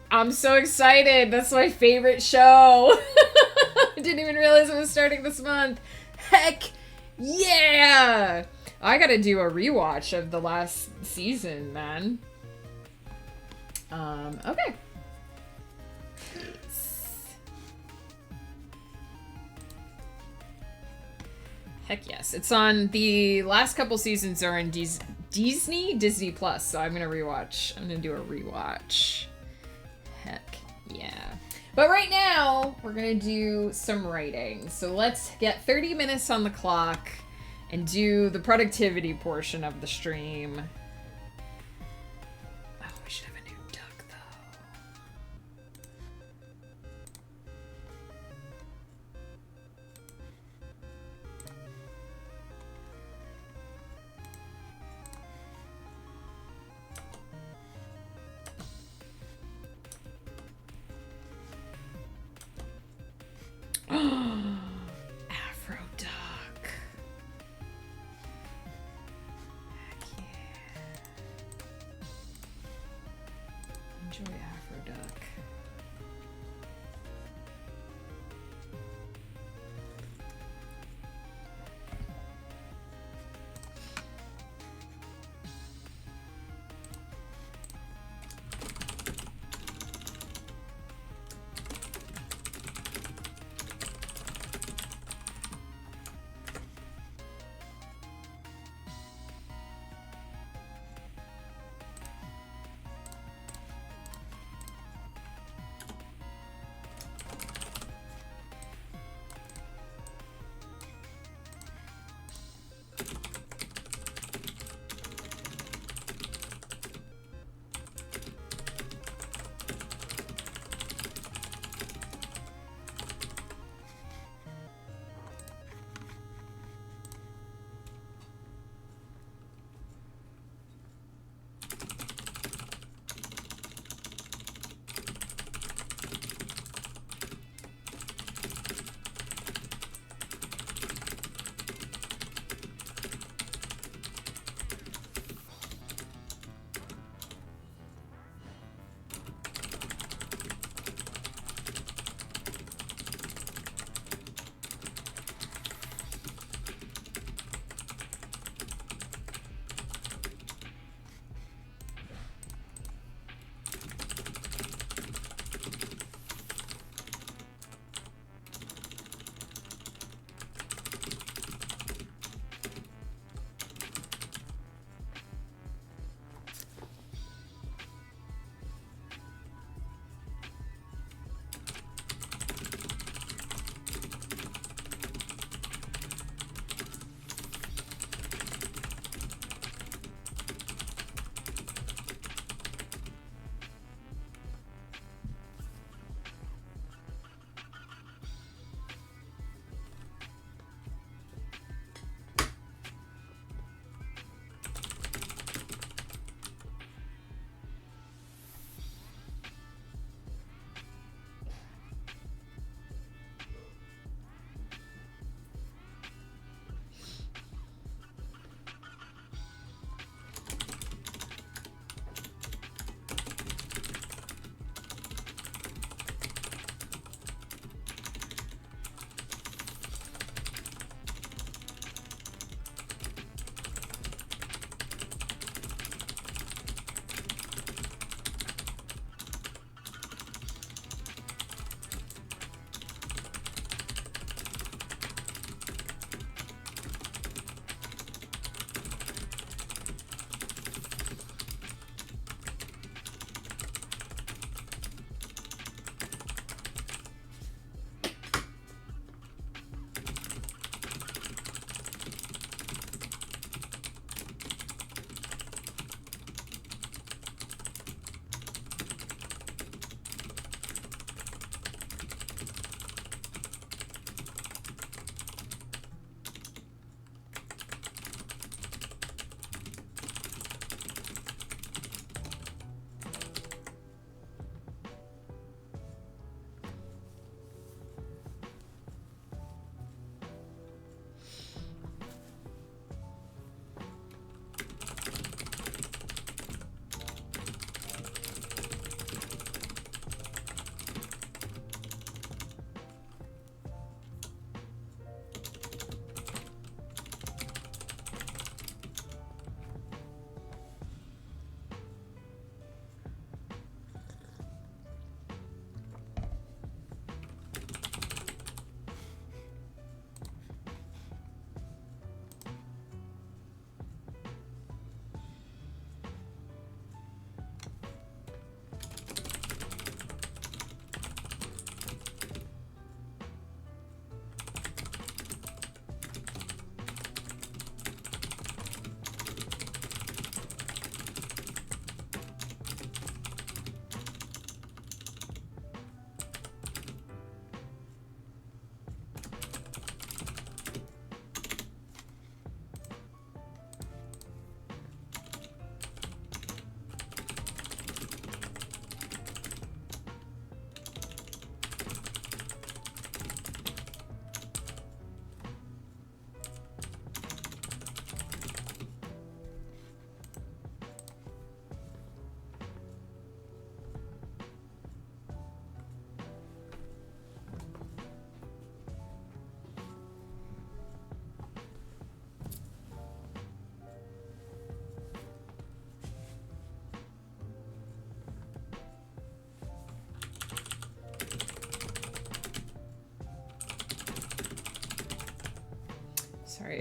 I'm so excited. That's my favorite show. I didn't even realize it was starting this month. Heck yeah! I gotta do a rewatch of the last season, man. Okay. Heck yes. It's on, the last couple seasons are on Disney Plus, so I'm gonna rewatch. I'm gonna do a rewatch. Heck yeah. But right now, we're gonna do some writing. So let's get 30 minutes on the clock and do the productivity portion of the stream. Oh, we should have a new duck, though.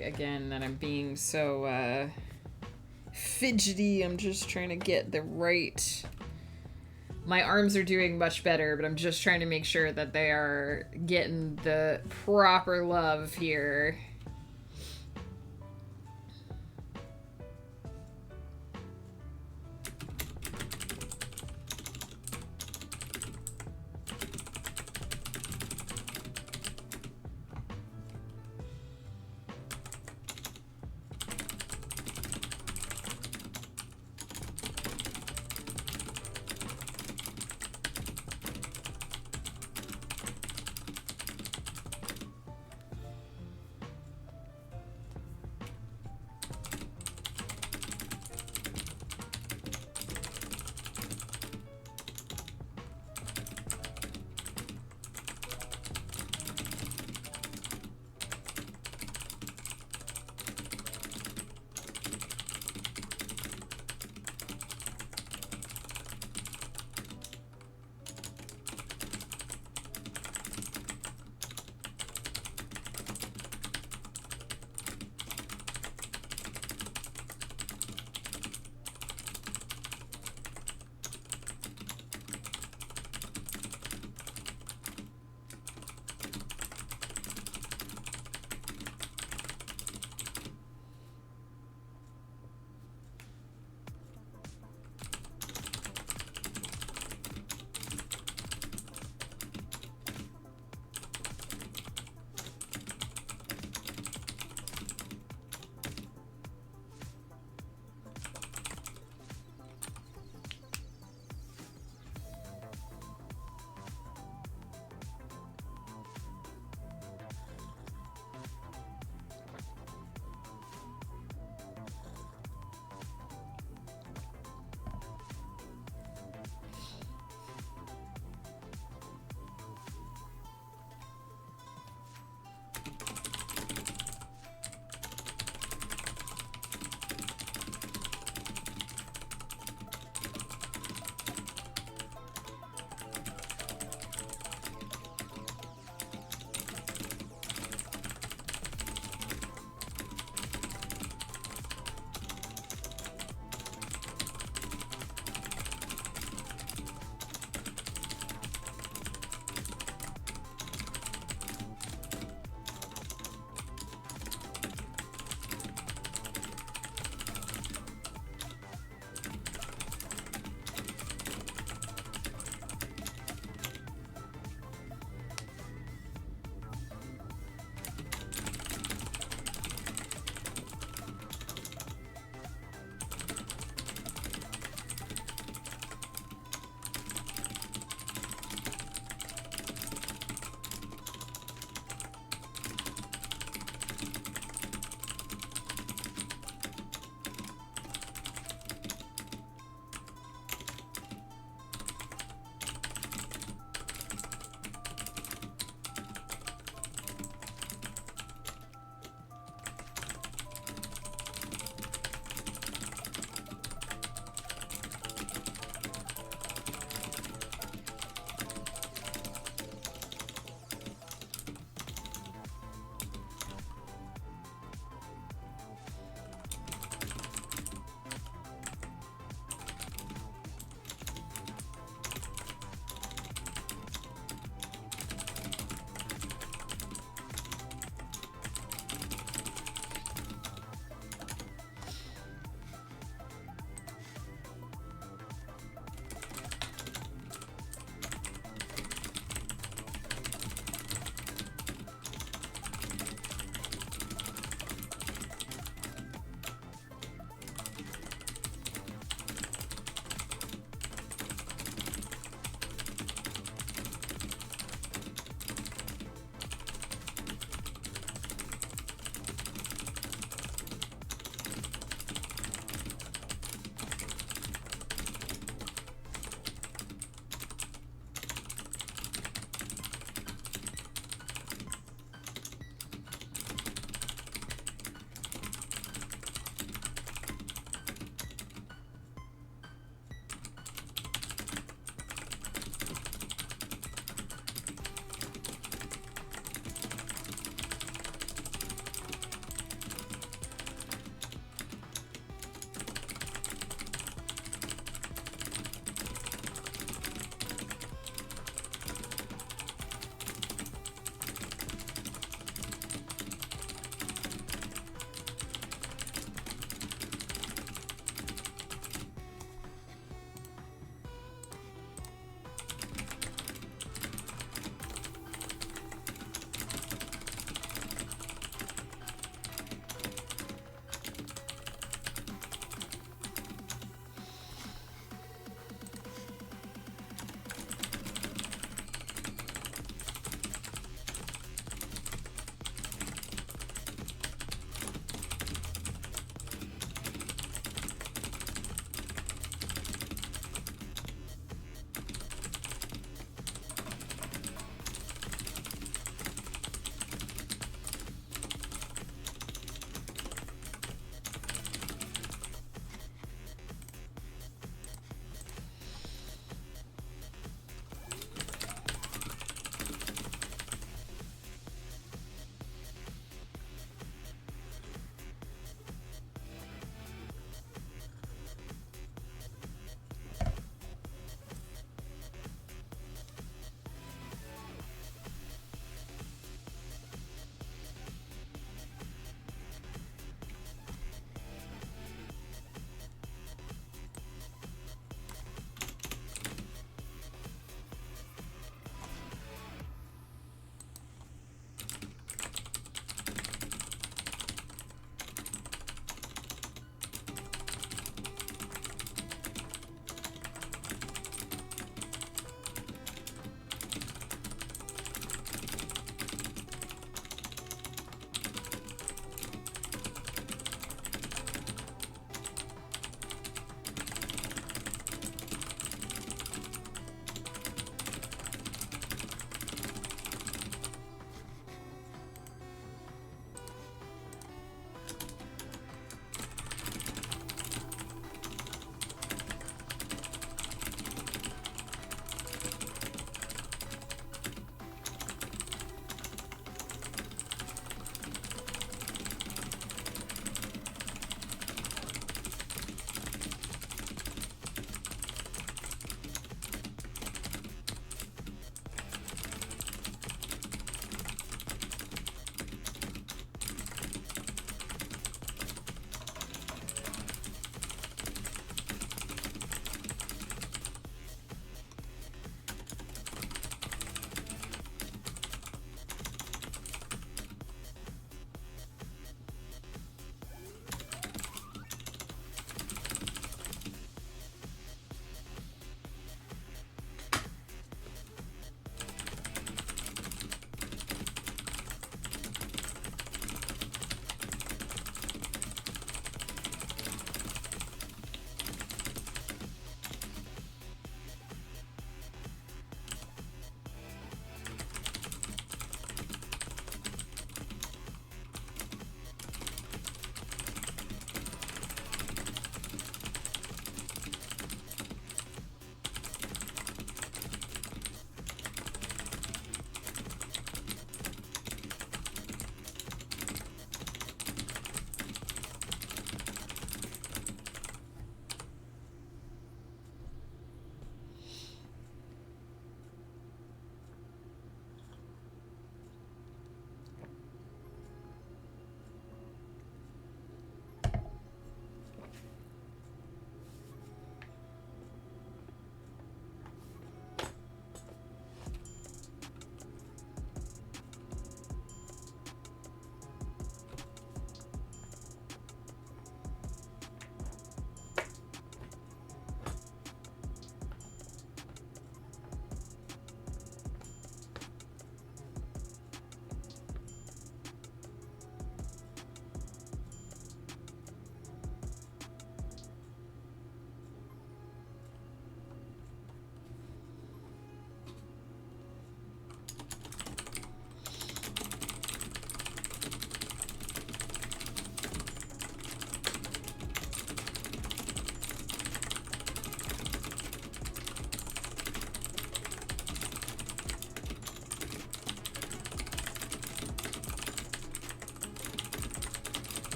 sorry again that I'm being so fidgety. I'm just trying to get the right... My arms are doing much better, but I'm just trying to make sure that they are getting the proper love here.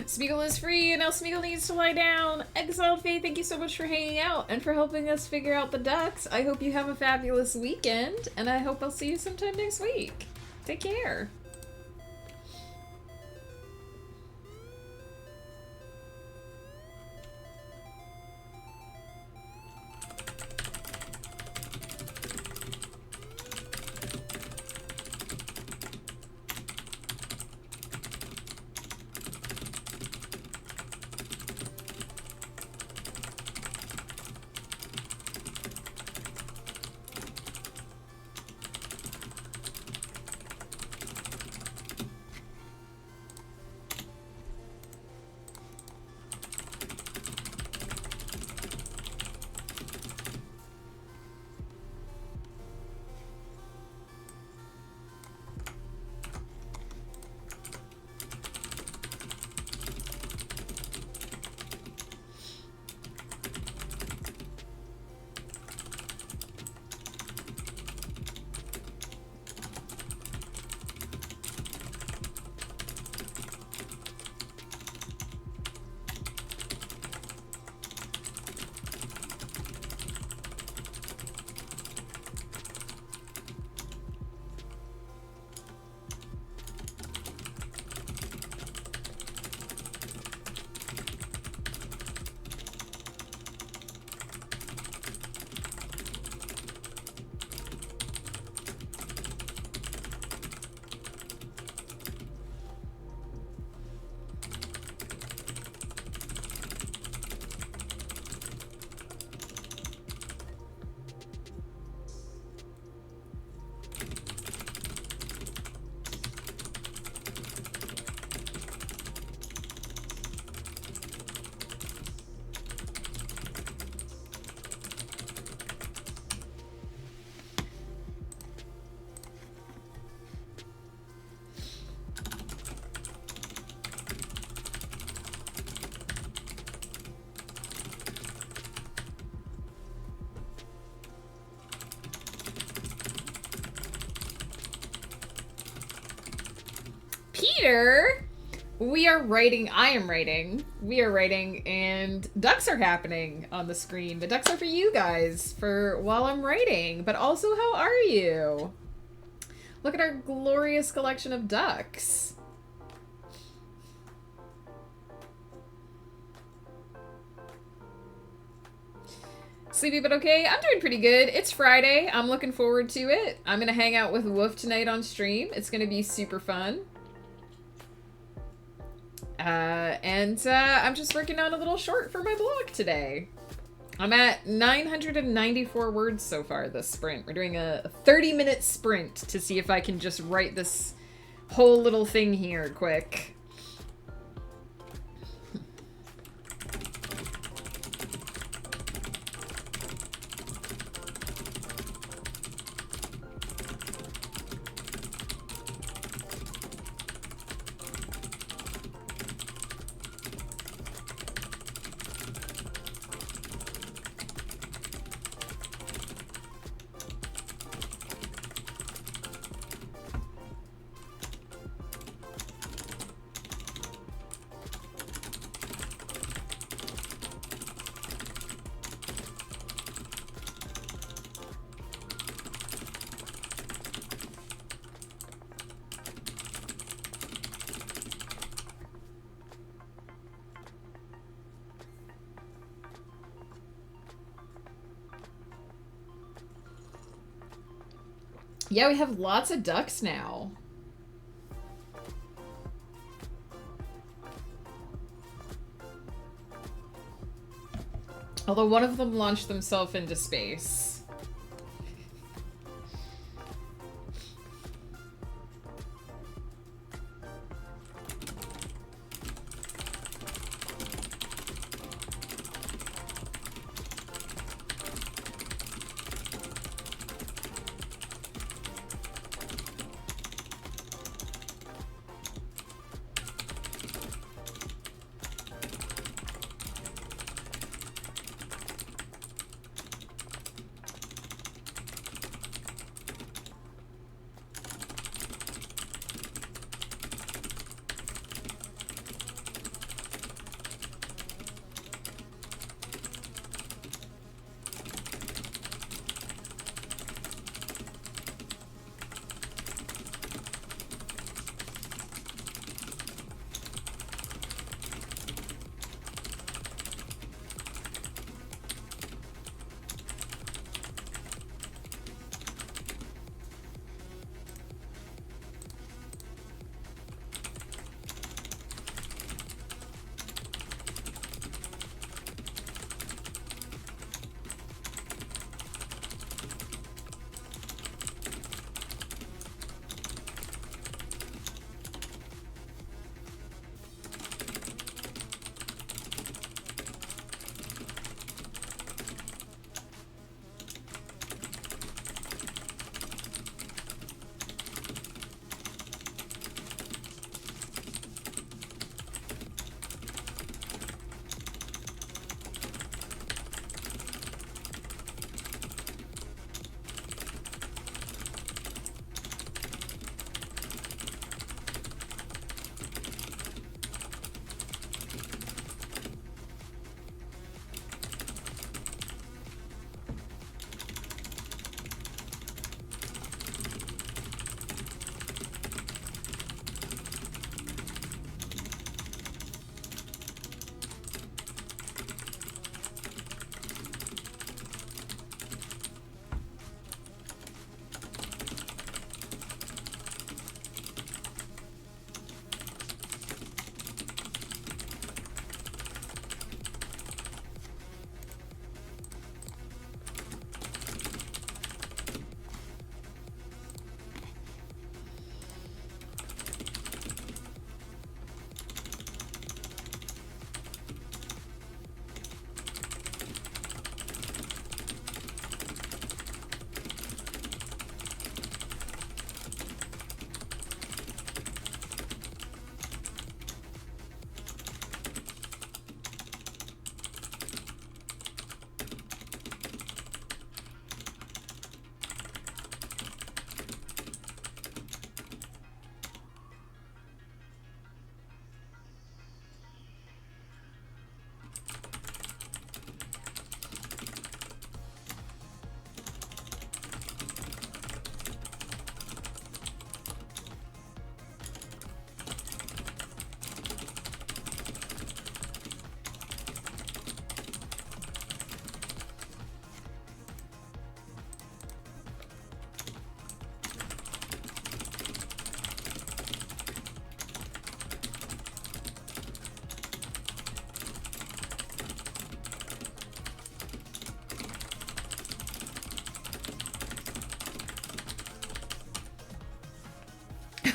Smeagol is free, and now Smeagol needs to lie down. Exiled Faye, thank you so much for hanging out and for helping us figure out the ducks. I hope you have a fabulous weekend, and I hope I'll see you sometime next week. Take care. Peter, we are writing, I am writing, we are writing, and ducks are happening on the screen. The ducks are for you guys, for while I'm writing, but also how are you? Look at our glorious collection of ducks. Sleepy but okay? I'm doing pretty good. It's Friday. I'm looking forward to it. I'm gonna hang out with Wolf tonight on stream. It's gonna be super fun. I'm just working on a little short for my blog today. I'm at 994 words so far this sprint. We're doing a 30-minute sprint to see if I can just write this whole little thing here quick. Yeah, we have lots of ducks now. Although one of them launched themselves into space.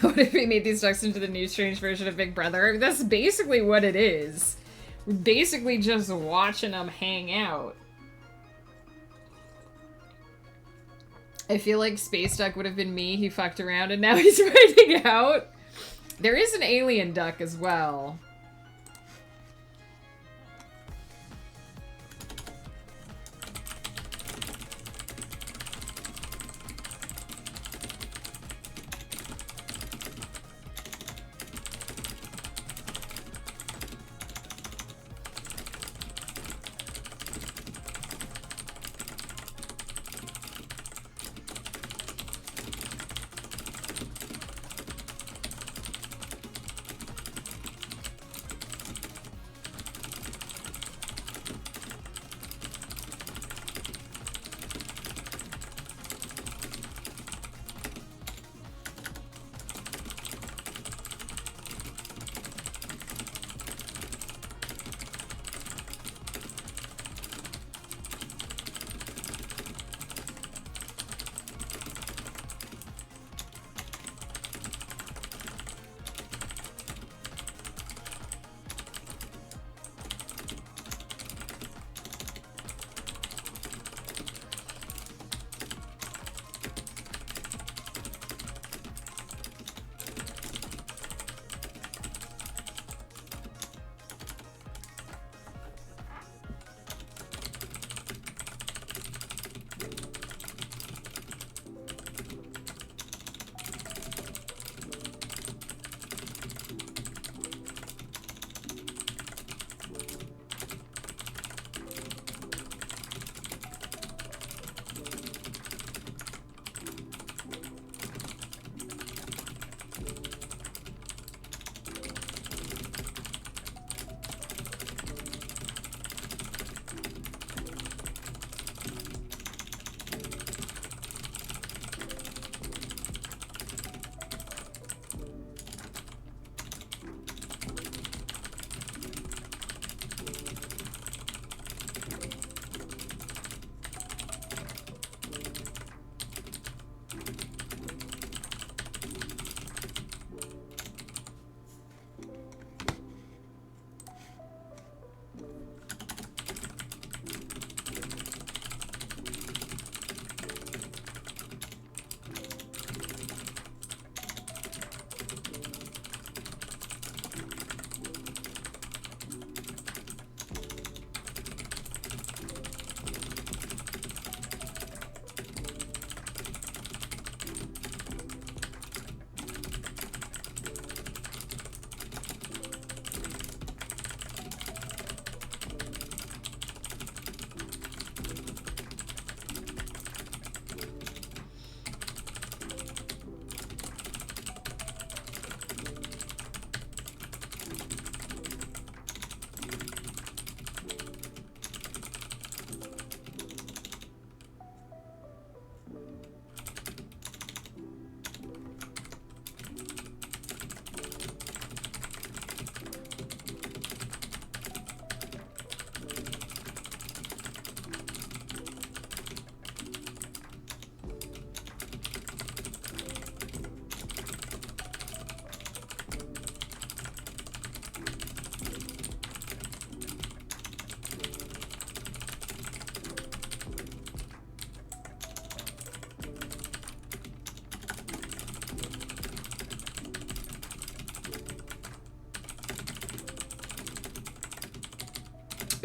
What if we made these ducks into the new strange version of Big Brother? That's basically what it is. We're basically just watching them hang out. I feel like Space Duck would have been me. He fucked around and now he's riding out. There is an alien duck as well.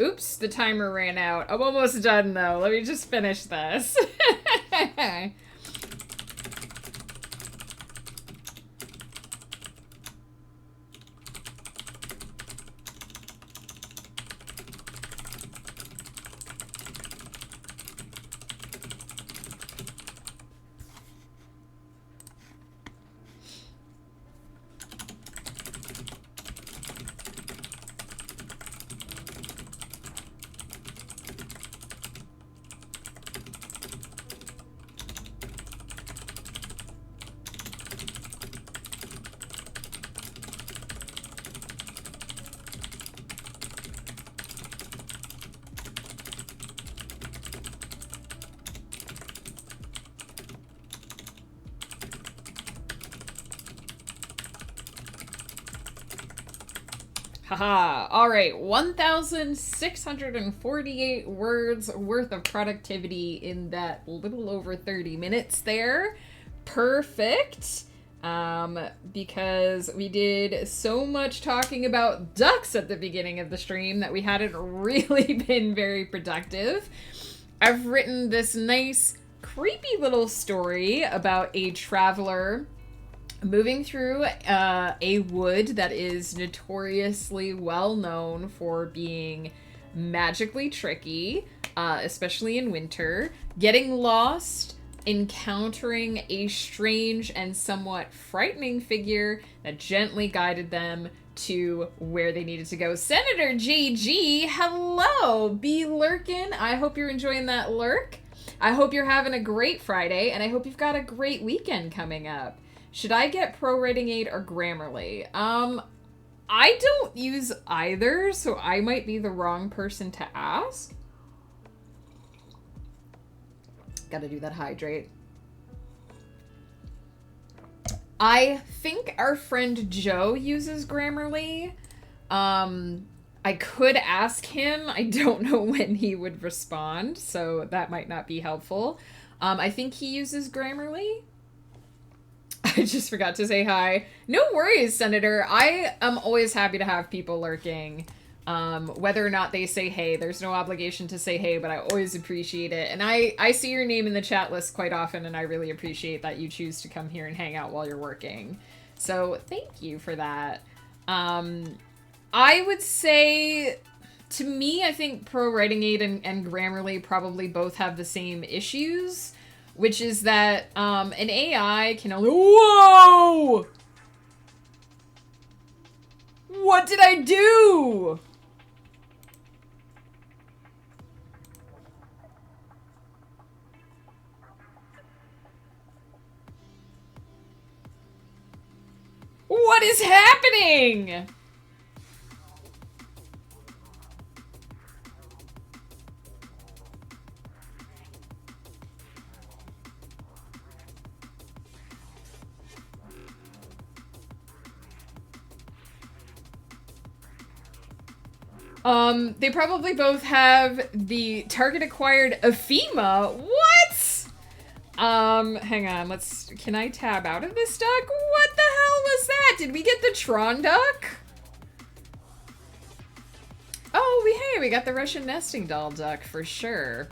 Oops, the timer ran out. I'm almost done, though. Let me just finish this. Haha. All right. 1,648 words worth of productivity in that little over 30 minutes there. Perfect. Because we did so much talking about ducks at the beginning of the stream that we hadn't really been very productive. I've written this nice, creepy little story about a traveler moving through a wood that is notoriously well known for being magically tricky, especially in winter, getting lost, encountering a strange and somewhat frightening figure that gently guided them to where they needed to go. Senator JG, hello! Be lurkin'. I hope you're enjoying that lurk. I hope you're having a great Friday, and I hope you've got a great weekend coming up. Should I get Pro Writing Aid or Grammarly? I don't use either, so I might be the wrong person to ask. Gotta do that hydrate. I think our friend Joe uses Grammarly. I could ask him. I don't know when he would respond, so that might not be helpful. I think he uses Grammarly. I just forgot to say hi. No worries, Senator. I am always happy to have people lurking. Whether or not they say hey, there's no obligation to say hey, but I always appreciate it. And I see your name in the chat list quite often, and I really appreciate that you choose to come here and hang out while you're working. So thank you for that. I would say, to me, I think Pro Writing Aid and Grammarly probably both have the same issues, which is that an AI can only... Whoa! What did I do? What is happening? They probably both have the target acquired ephema. What? Hang on, can I tab out of this duck? What the hell was that? Did we get the Tron duck? Oh, we got the Russian nesting doll duck for sure.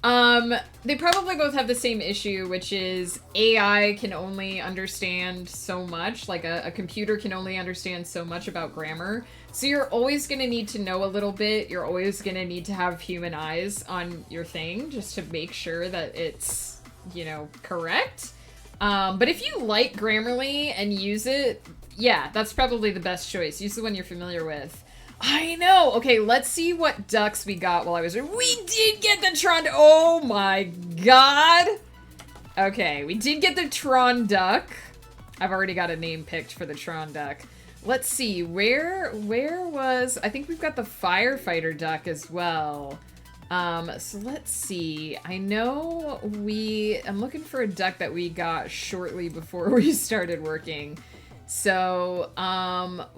They probably both have the same issue, which is AI can only understand so much, like a computer can only understand so much about grammar. So you're always going to need to know a little bit. You're always going to need to have human eyes on your thing just to make sure that it's, you know, correct. But if you like Grammarly and use it, yeah, that's probably the best choice. Use the one you're familiar with. I know. Okay, let's see what ducks we got while I was... We did get the Tron... Oh my god. Okay, we did get the Tron duck. I've already got a name picked for the Tron duck. Let's see, where was... I think we've got the firefighter duck as well. So let's see. I know I'm looking for a duck that we got shortly before we started working. So,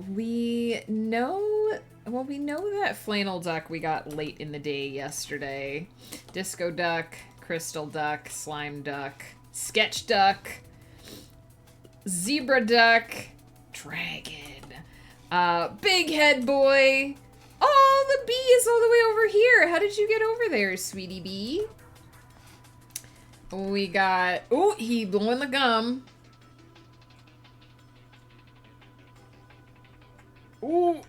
we know that flannel duck we got late in the day yesterday. Disco duck, crystal duck, slime duck, sketch duck, zebra duck, dragon, big head boy. Oh, the bee is all the way over here. How did you get over there, sweetie bee? We got, oh, he blowing the gum. Ooh,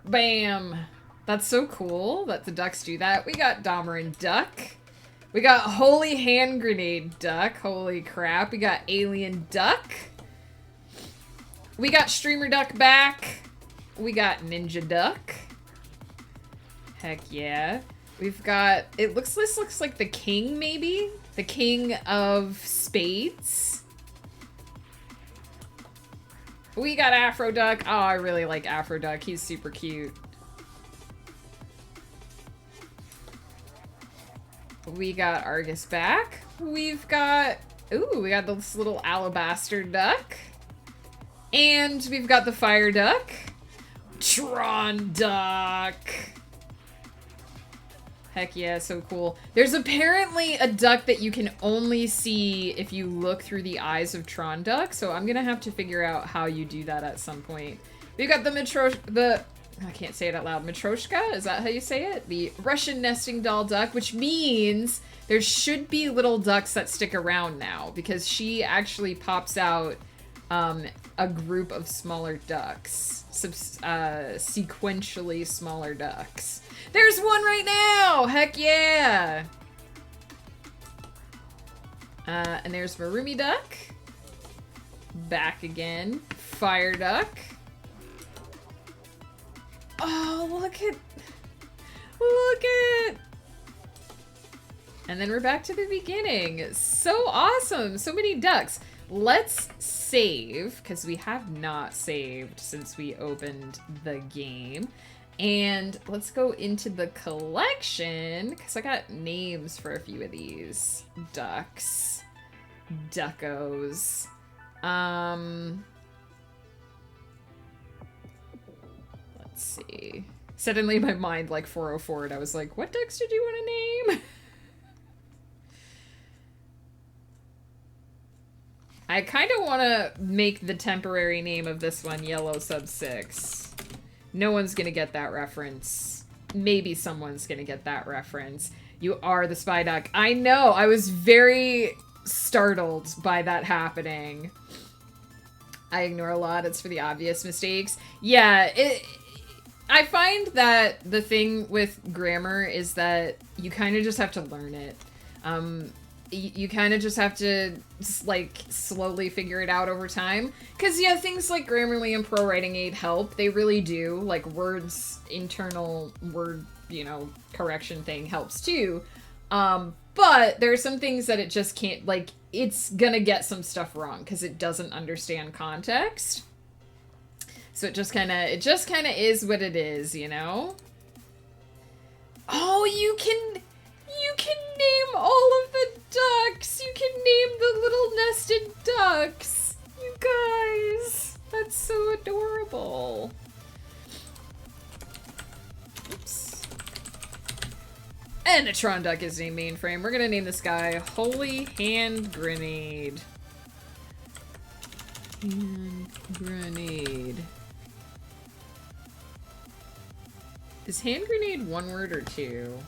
bam. That's so cool that the ducks do that. We got Domerin duck. We got holy hand grenade duck. Holy crap. We got alien duck. We got streamer duck back. We got ninja duck. Heck yeah. We've got, this looks like the king maybe? The king of spades. We got Afro Duck. Oh, I really like Afro Duck. He's super cute. We got Argus back. We've got... Ooh, we got this little alabaster duck. And we've got the fire duck. Tron duck. Heck yeah, so cool. There's apparently a duck that you can only see if you look through the eyes of Tron duck, so I'm gonna have to figure out how you do that at some point. We've got I can't say it out loud. Matryoshka? Is that how you say it? The Russian nesting doll duck, which means there should be little ducks that stick around now, because she actually pops out a group of smaller ducks. Sequentially smaller ducks. There's one right now! Heck yeah! And there's Marumi duck. Back again. Fire duck. Oh, look at... And then we're back to the beginning. So awesome! So many ducks. Let's save, because we have not saved since we opened the game. And let's go into the collection, because I got names for a few of these ducks. Duckos. Let's see. Suddenly my mind like 404'd. I was like, what ducks did you want to name? I kind of want to make the temporary name of this one Yellow Sub 6. No one's going to get that reference. Maybe someone's going to get that reference. You are the spy duck. I know! I was very startled by that happening. I ignore a lot. It's for the obvious mistakes. Yeah, I find that the thing with grammar is that you kind of just have to learn it. You kind of just have to, like, slowly figure it out over time. Because, yeah, things like Grammarly and Pro Writing Aid help. They really do. Like, Word's internal word, you know, correction thing helps too. But there are some things that it just can't, like, it's gonna get some stuff wrong because it doesn't understand context. So it just kind of is what it is, you know? Oh, you can name all of the ducks. You can name the little nested ducks. You guys, that's so adorable. Oops. And a Tron duck is named Mainframe. We're gonna name this guy Holy Hand Grenade. Hand Grenade. Is hand grenade one word or two?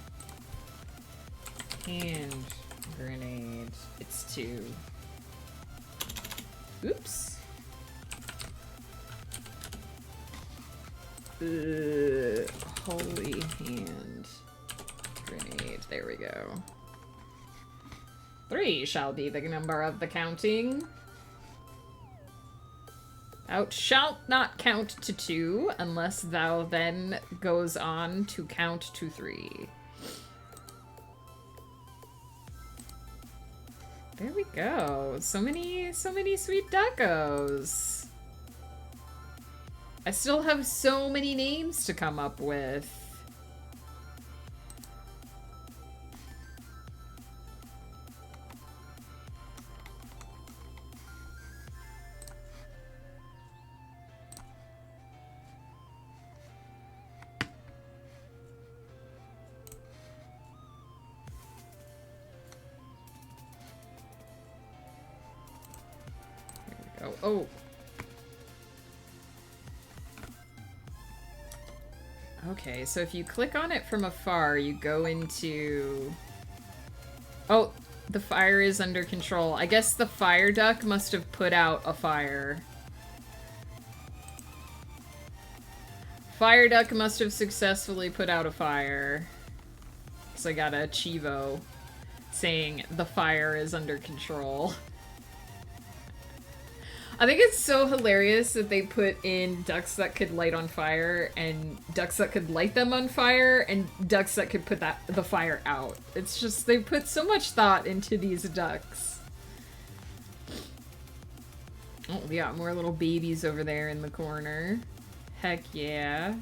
Hand grenade. It's two. Oops. Holy hand grenade. There we go. 3 shall be the number of the counting. Thou shalt not count to 2 unless thou then goes on to count to 3. There we go. So many sweet duckos. I still have so many names to come up with. Oh. Okay, so if you click on it from afar, you go into... Oh, the fire is under control. I guess the fire duck must have put out a fire. Fire duck must have successfully put out a fire. So I got a Chivo saying the fire is under control. I think it's so hilarious that they put in ducks that could light on fire and ducks that could light them on fire and ducks that could put the fire out. It's just, they put so much thought into these ducks. Oh, we got more little babies over there in the corner. Heck yeah.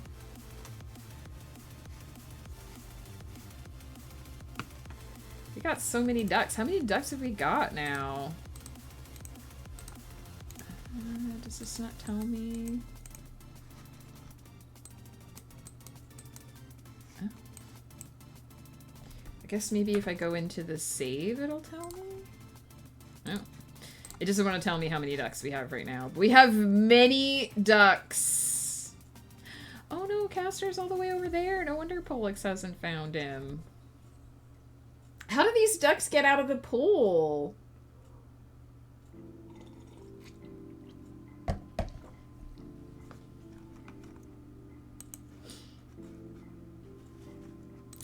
We got so many ducks. How many ducks have we got now? Does this not tell me? guess maybe if I go into the save, it'll tell me? No. It doesn't want to tell me how many ducks we have right now. We have many ducks. Oh no, Castor's all the way over there. No wonder Pollux hasn't found him. How do these ducks get out of the pool?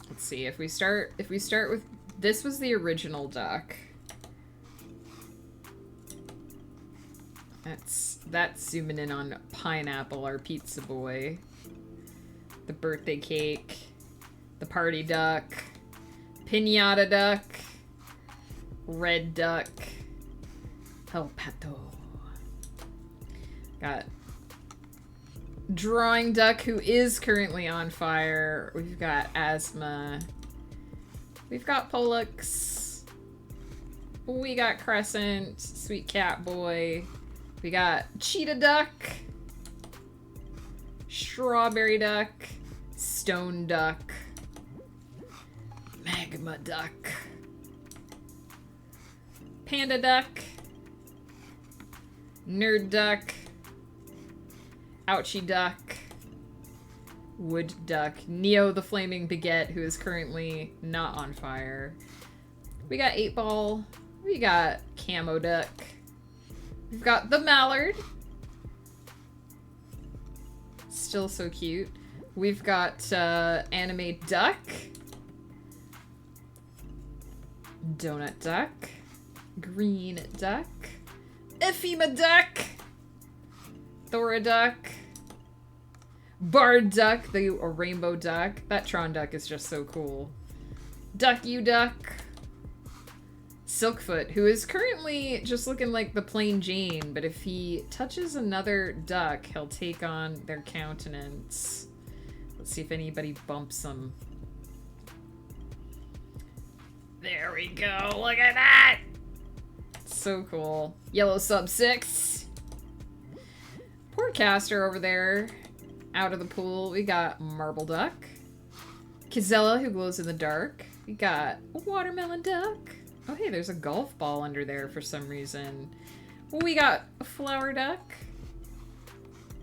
Let's see, if we start with, this was the original duck. That's zooming in on Pineapple, our pizza boy. The birthday cake. The party duck. Pinata duck. Red duck. El Pato. Got Drawing duck, who is currently on fire. We've got Asthma. We've got Pollux. We got Crescent. Sweet cat boy. We got Cheetah duck. Strawberry duck. Stone duck. Magma duck. Panda duck. Nerd duck. Ouchie duck. Wood duck. Neo the Flaming Baguette, who is currently not on fire. We got 8-Ball. We got Camo duck. We've got the Mallard. Still so cute. We've got Anime duck. Donut duck. Green duck. Ephema duck. Thora duck. Bard duck, the rainbow duck. That Tron duck is just so cool. Duck you duck. Silkfoot, who is currently just looking like the plain Jane, but if he touches another duck, he'll take on their countenance. Let's see if anybody bumps him. There we go, look at that! So cool. Yellow sub 6. Poor Castor over there, out of the pool. We got Marble Duck. Kizella, who glows in the dark. We got Watermelon Duck. Oh, hey, there's a golf ball under there for some reason. We got a Flower Duck.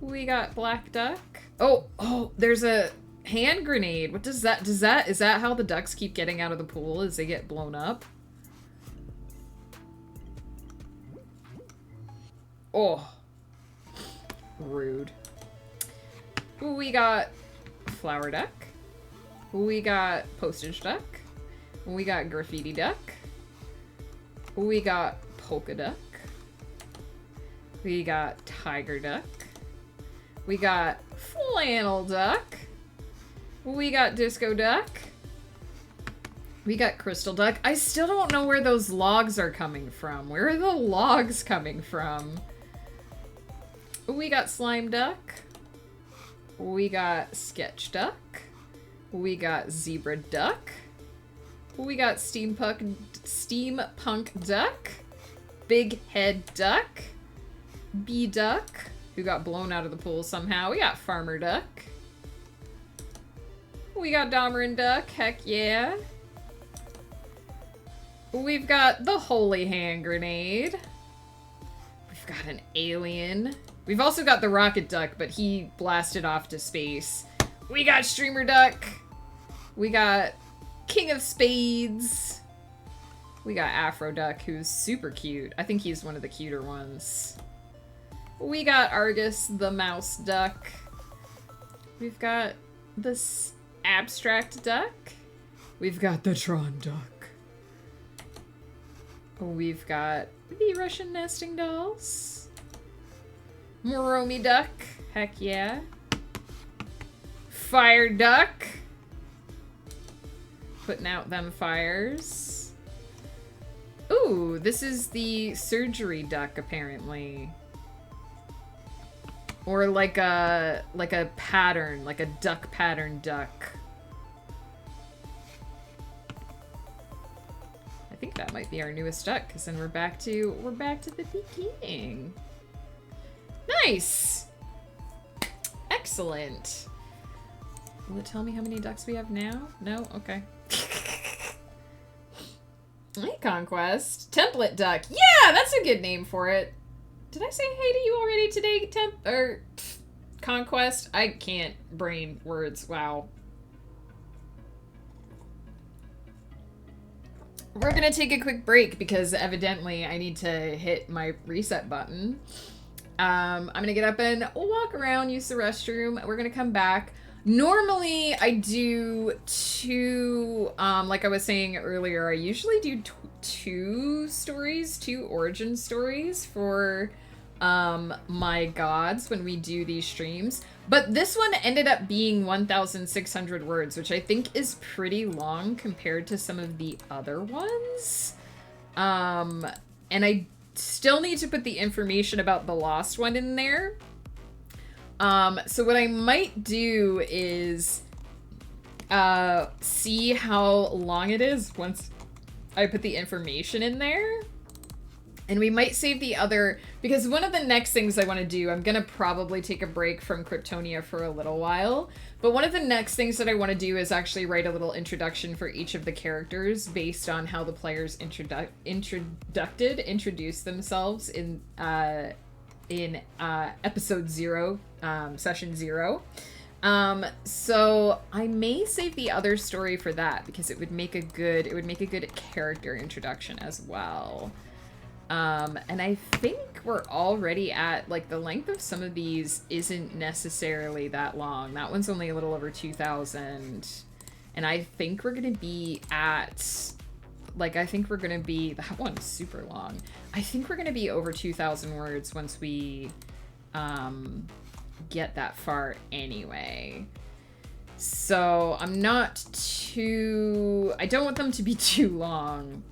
We got Black Duck. Oh, there's a hand grenade. What does that, is that how the ducks keep getting out of the pool as they get blown up? Oh. Rude. We got Flower Duck. We got Postage Duck. We got Graffiti Duck. We got Polka Duck. We got Tiger Duck. We got Flannel Duck. We got Disco Duck. We got Crystal Duck. I still don't know where those logs are coming from. Where are the logs coming from? We got Slime Duck. We got Sketch Duck. We got Zebra Duck. We got Steampunk Duck. Big Head Duck. Bee Duck, who got blown out of the pool somehow. We got Farmer Duck. We got Domerin Duck, heck yeah. We've got the Holy Hand Grenade. We've got an alien. We've also got the Rocket Duck, but he blasted off to space. We got Streamer Duck. We got King of Spades. We got Afro Duck, who's super cute. I think he's one of the cuter ones. We got Argus, the Mouse Duck. We've got this Abstract Duck. We've got the Tron Duck. We've got the Russian Nesting Dolls. Moromi Duck. Heck yeah. Fire Duck. Putting out them fires. Ooh, this is the Surgery Duck, apparently. Or like a pattern, like a duck pattern duck. I think that might be our newest duck, because then we're back to the beginning. Nice! Excellent. Will it tell me how many ducks we have now? No? Okay. Hey, Conquest. Template Duck. Yeah, that's a good name for it. Did I say hey to you already today, Conquest? I can't brain words. Wow. We're gonna take a quick break because evidently I need to hit my reset button. I'm gonna get up and walk around, use the restroom. We're gonna come back. Normally, I do two, like I was saying earlier, I usually do two stories, two origin stories for my gods when we do these streams. But this one ended up being 1,600 words, which I think is pretty long compared to some of the other ones. And I still need to put the information about the lost one in there. So what I might do is see how long it is once I put the information in there. And we might save the other, because one of the next things I want to do, I'm going to probably take a break from Cryptonia for a little while, but one of the next things that I want to do is actually write a little introduction for each of the characters based on how the players introduce themselves in episode 0, session 0. So I may save the other story for that because it would make a good character introduction as well. And I think we're already at, like, the length of some of these isn't necessarily that long. That one's only a little over 2,000. And I think we're gonna be at, like, that one's super long. I think we're gonna be over 2,000 words once we, get that far anyway. So I don't want them to be too long.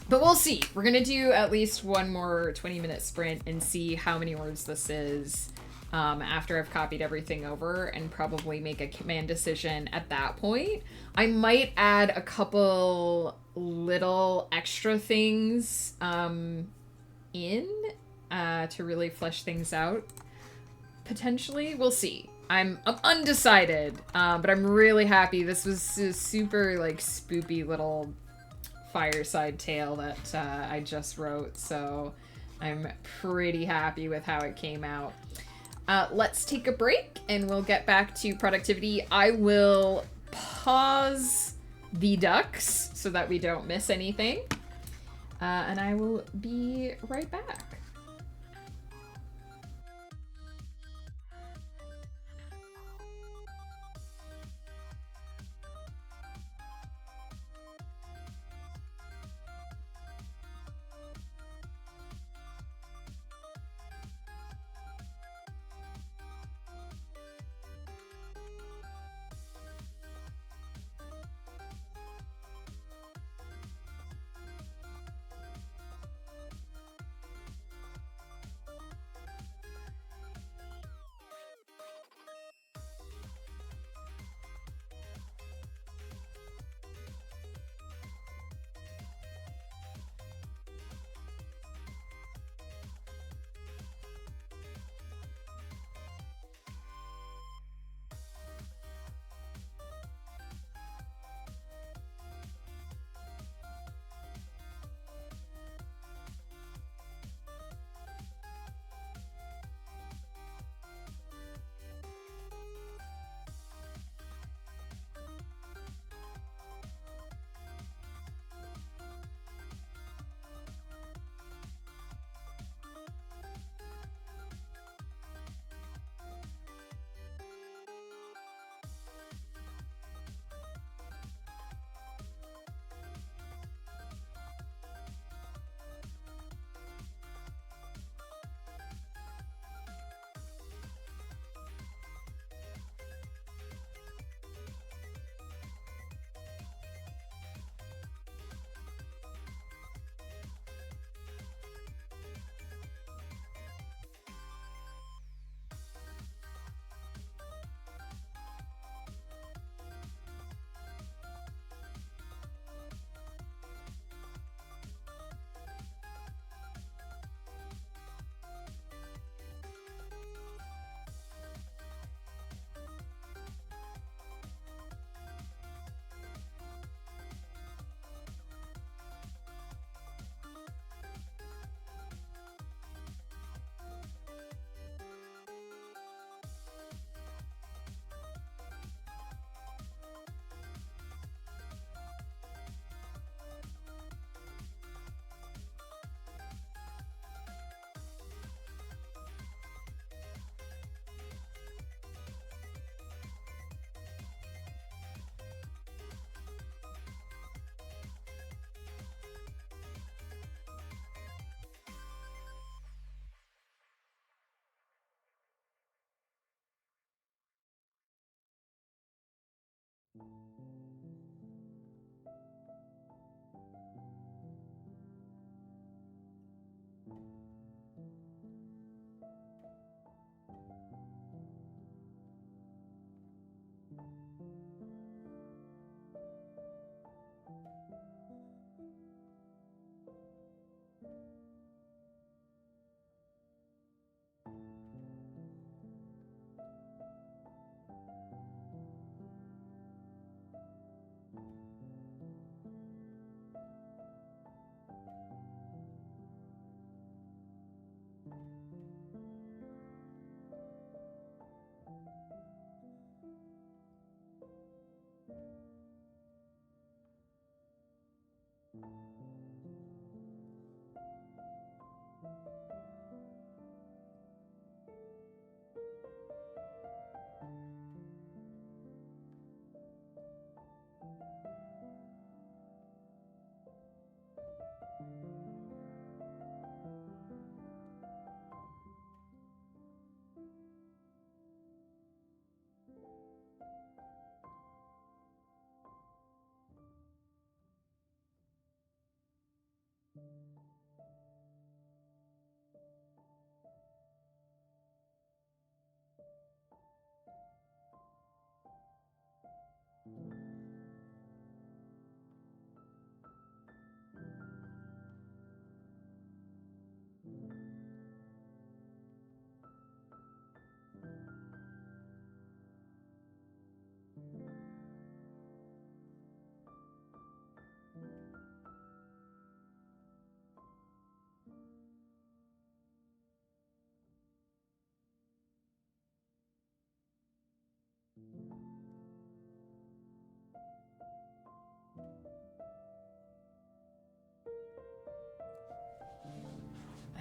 But we'll see. We're going to do at least one more 20-minute sprint and see how many words this is after I've copied everything over, and probably make a command decision at that point. I might add a couple little extra things in to really flesh things out. Potentially. We'll see. I'm undecided, but I'm really happy. This was a super, like, spoopy little fireside tale that I just wrote, so I'm pretty happy with how it came out. Let's take a break and we'll get back to productivity. I will pause the ducks so that we don't miss anything, and I will be right back.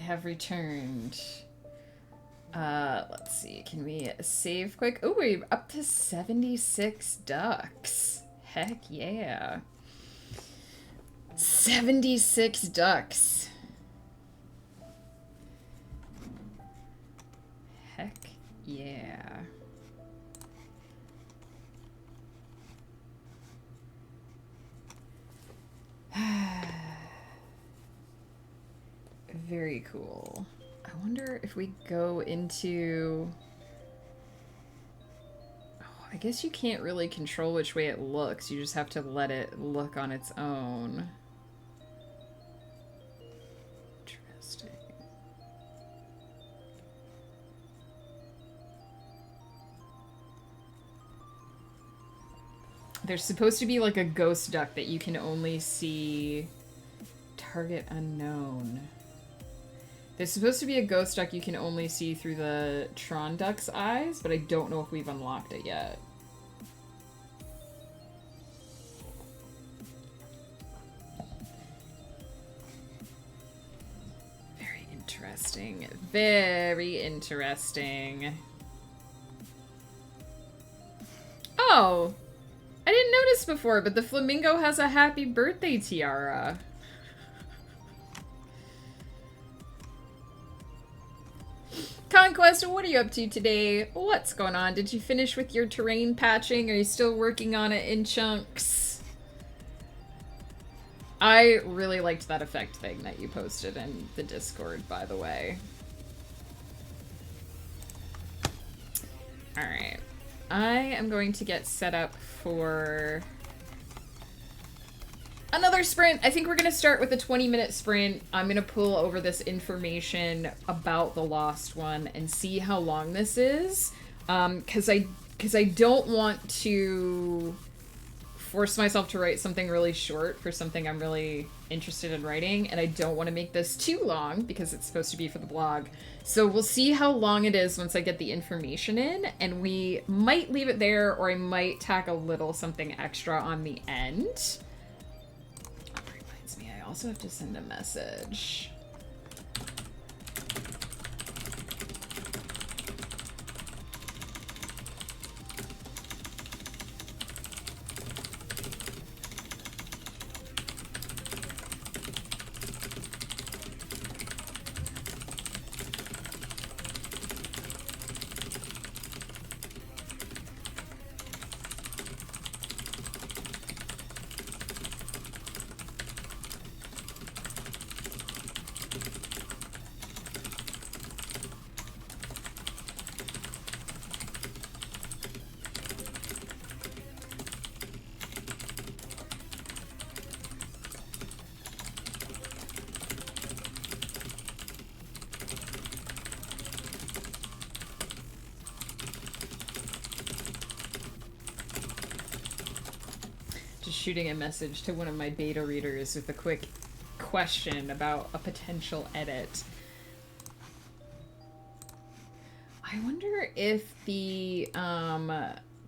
have returned. Let's see. Can we save quick? Oh, we're up to 76 ducks. Heck yeah. 76 ducks. Heck yeah. Very cool. I wonder if we go into... Oh, I guess you can't really control which way it looks. You just have to let it look on its own. Interesting. There's supposed to be like a ghost duck that you can only see... Target unknown. There's supposed to be a ghost duck you can only see through the Tron duck's eyes, but I don't know if we've unlocked it yet. Very interesting. Very interesting. Oh! I didn't notice before, but the flamingo has a happy birthday tiara. Conquest, what are you up to today? What's going on? Did you finish with your terrain patching? Are you still working on it in chunks? I really liked that effect thing that you posted in the Discord, by the way. Alright. I am going to get set up for... another sprint. I think we're going to start with a 20-minute sprint. I'm going to pull over this information about the Lost One and see how long this is. Because I don't want to force myself to write something really short for something I'm really interested in writing. And I don't want to make this too long because it's supposed to be for the blog. So we'll see how long it is once I get the information in. And we might leave it there, or I might tack a little something extra on the end. I also have to send a message. Shooting a message to one of my beta readers with a quick question about a potential edit. I wonder if the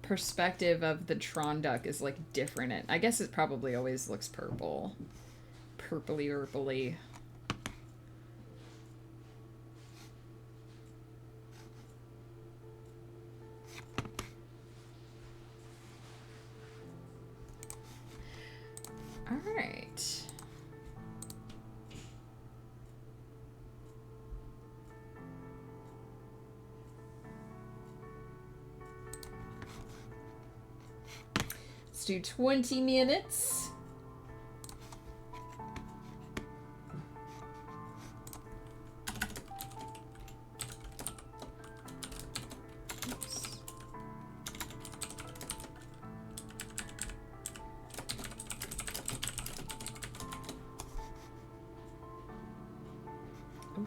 perspective of the Tron duck is like different. I guess it probably always looks purple. Purpley. Alright. Let's do 20 minutes.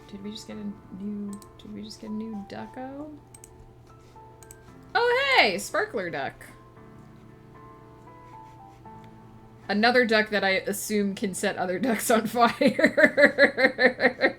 Did we just get a new ducko? Oh, hey! Sparkler duck. Another duck that I assume can set other ducks on fire.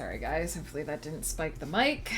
Sorry guys, hopefully that didn't spike the mic.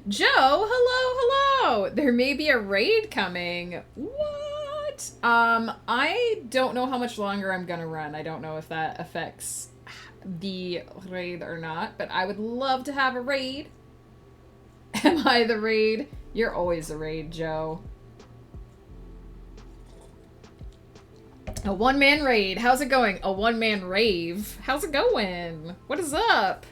Joe, hello. There may be a raid coming. What? I don't know how much longer I'm gonna run. I don't know if that affects the raid or not, but I would love to have a raid. Am I the raid? You're always the raid, Joe. A one-man raid. How's it going? A one-man rave. How's it going? What is up?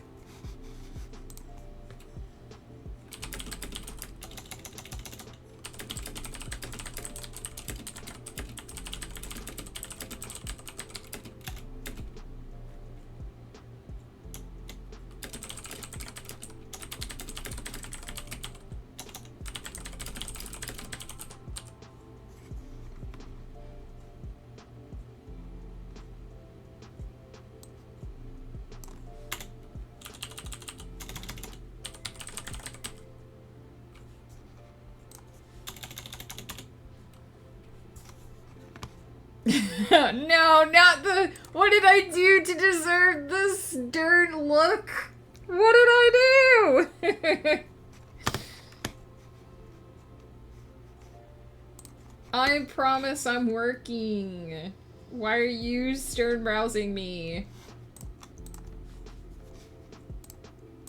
No, not the... What did I do to deserve this stern look? What did I do? I promise I'm working. Why are you stern browsing me?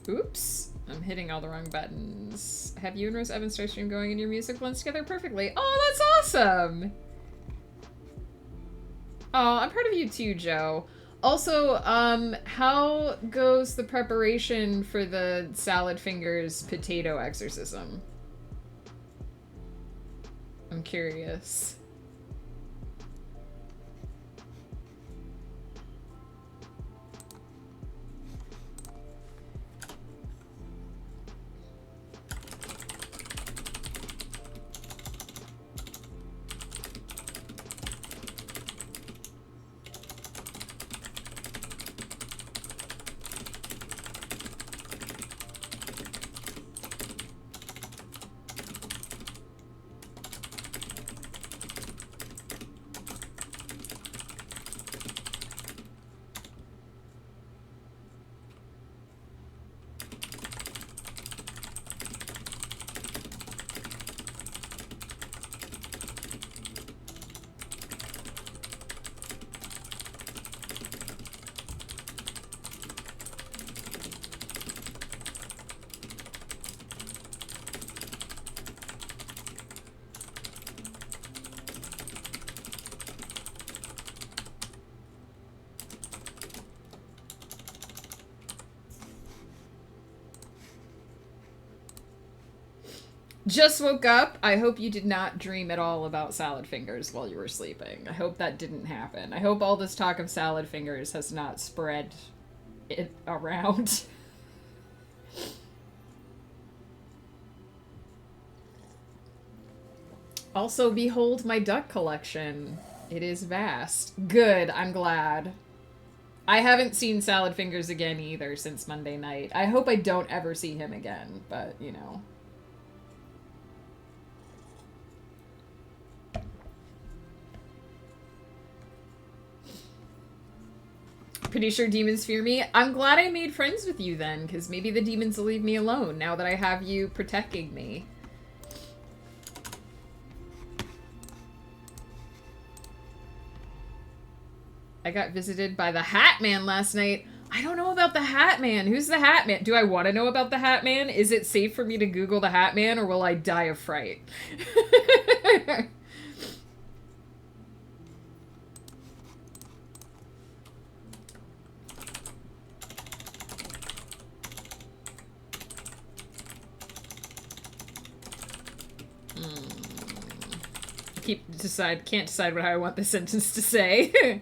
Oops. I'm hitting all the wrong buttons. Have you and Rose Evans start stream going and your music blends together perfectly? Oh, that's awesome! Oh, I'm proud of you too, Joe. Also, how goes the preparation for the Salad Fingers potato exorcism? I'm curious. Just woke up. I hope you did not dream at all about salad fingers while you were sleeping. I hope that didn't happen. I hope all this talk of salad fingers has not spread it around. Also, behold my duck collection. It is vast. Good, I'm glad. I haven't seen Salad Fingers again either since Monday night. I hope I don't ever see him again, but, you know. Pretty sure demons fear me. I'm glad I made friends with you then, because maybe the demons will leave me alone now that I have you protecting me. I got visited by the Hat Man last night. I don't know about the Hat Man. Who's the Hat Man? Do I want to know about the Hat Man? Is it safe for me to Google the Hat Man, or will I die of fright? Can't decide what I want this sentence to say.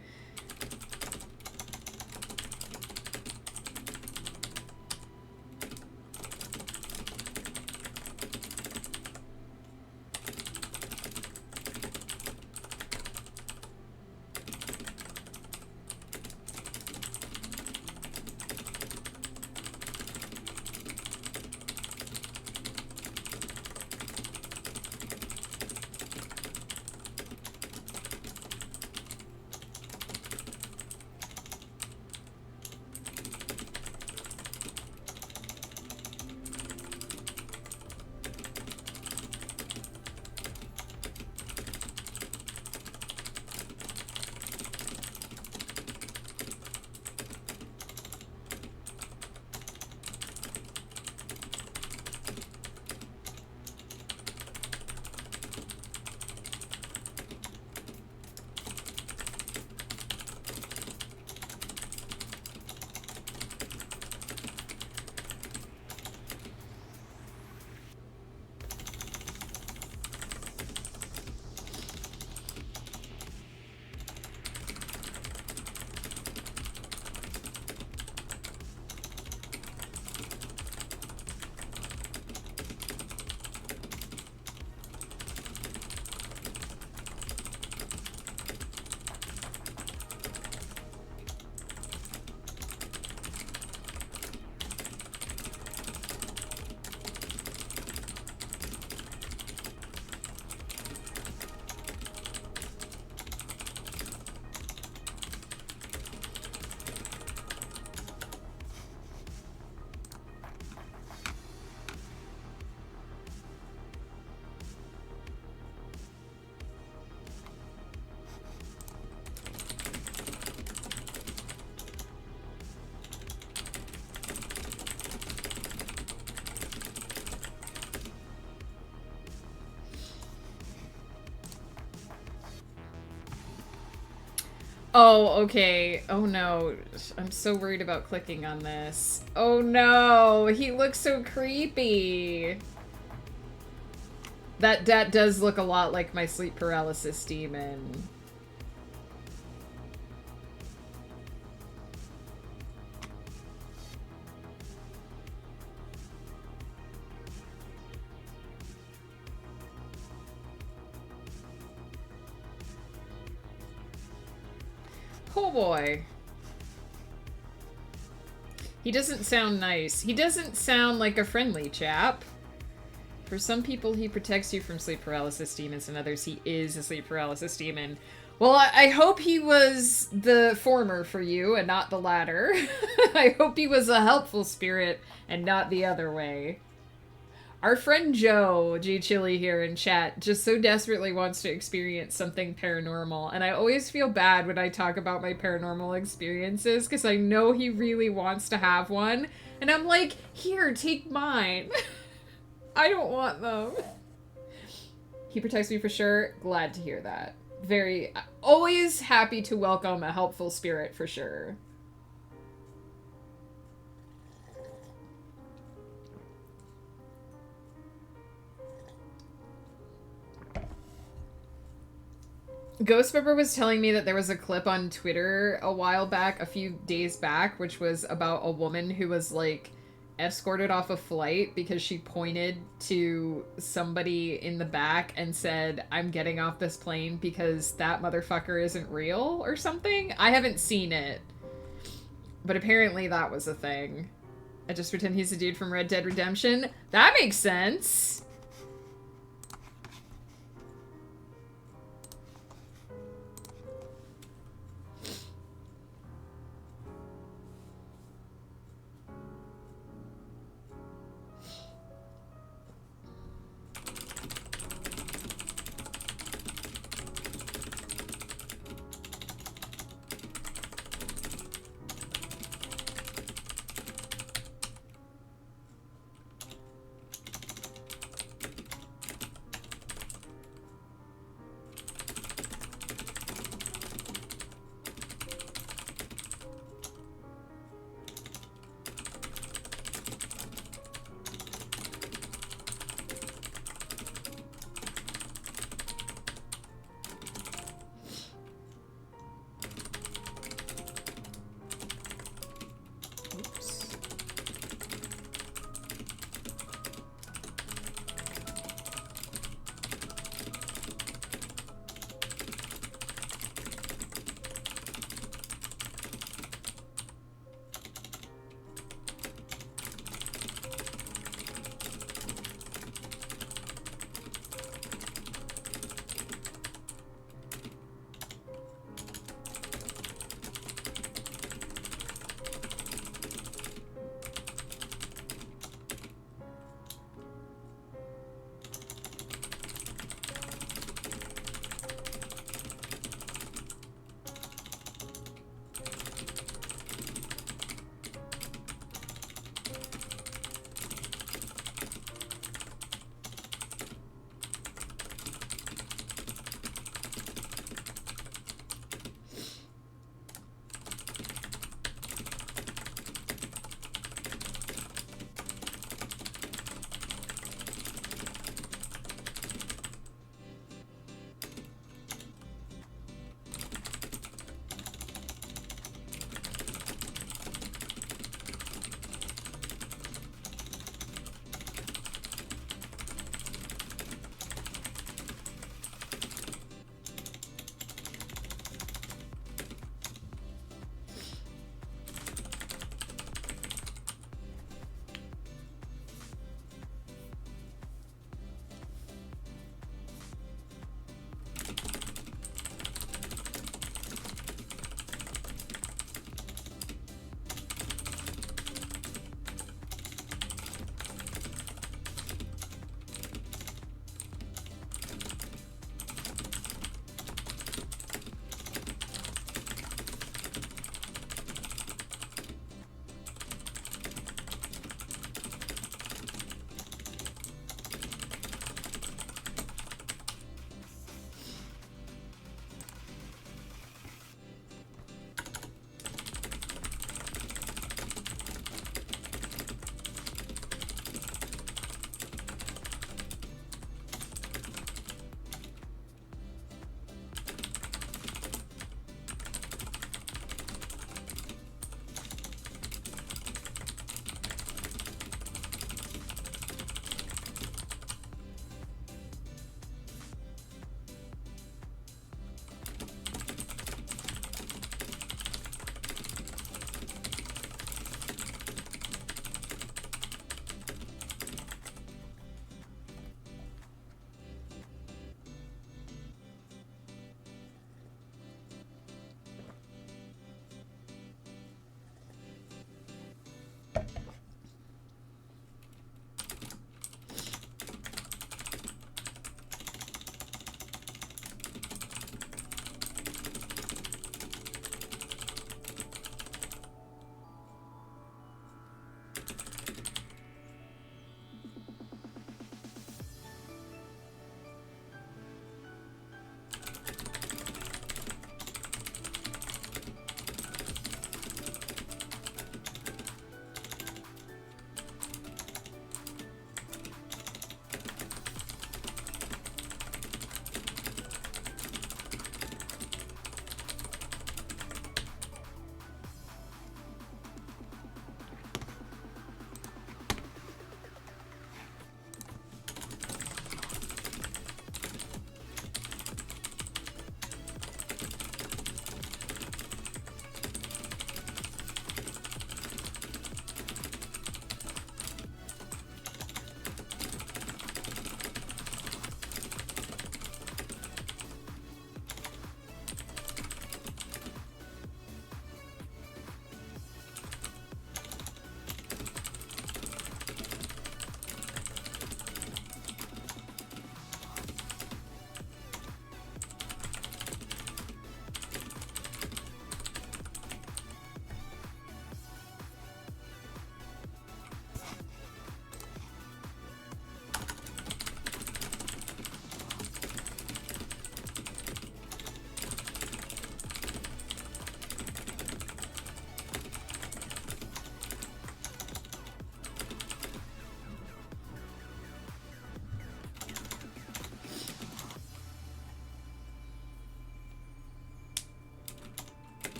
Oh, okay. Oh no. I'm so worried about clicking on this. Oh no. He looks so creepy. That does look a lot like my sleep paralysis demon. Oh boy. He doesn't sound nice. He doesn't sound like a friendly chap. For some people, he protects you from sleep paralysis demons, and others, he is a sleep paralysis demon. Well, I hope he was the former for you and not the latter. I hope he was a helpful spirit and not the other way. Our friend Joe, J Chili here in chat, just so desperately wants to experience something paranormal, and I always feel bad when I talk about my paranormal experiences, because I know he really wants to have one, and I'm like, here, take mine. I don't want them. He protects me for sure. Glad to hear that. Always happy to welcome a helpful spirit for sure. Ghost Pepper was telling me that there was a clip on Twitter a while back, a few days back, which was about a woman who was like escorted off a flight because she pointed to somebody in the back and said, "I'm getting off this plane because that motherfucker isn't real," or something. I haven't seen it, but apparently that was a thing. I just pretend he's a dude from Red Dead Redemption. That makes sense.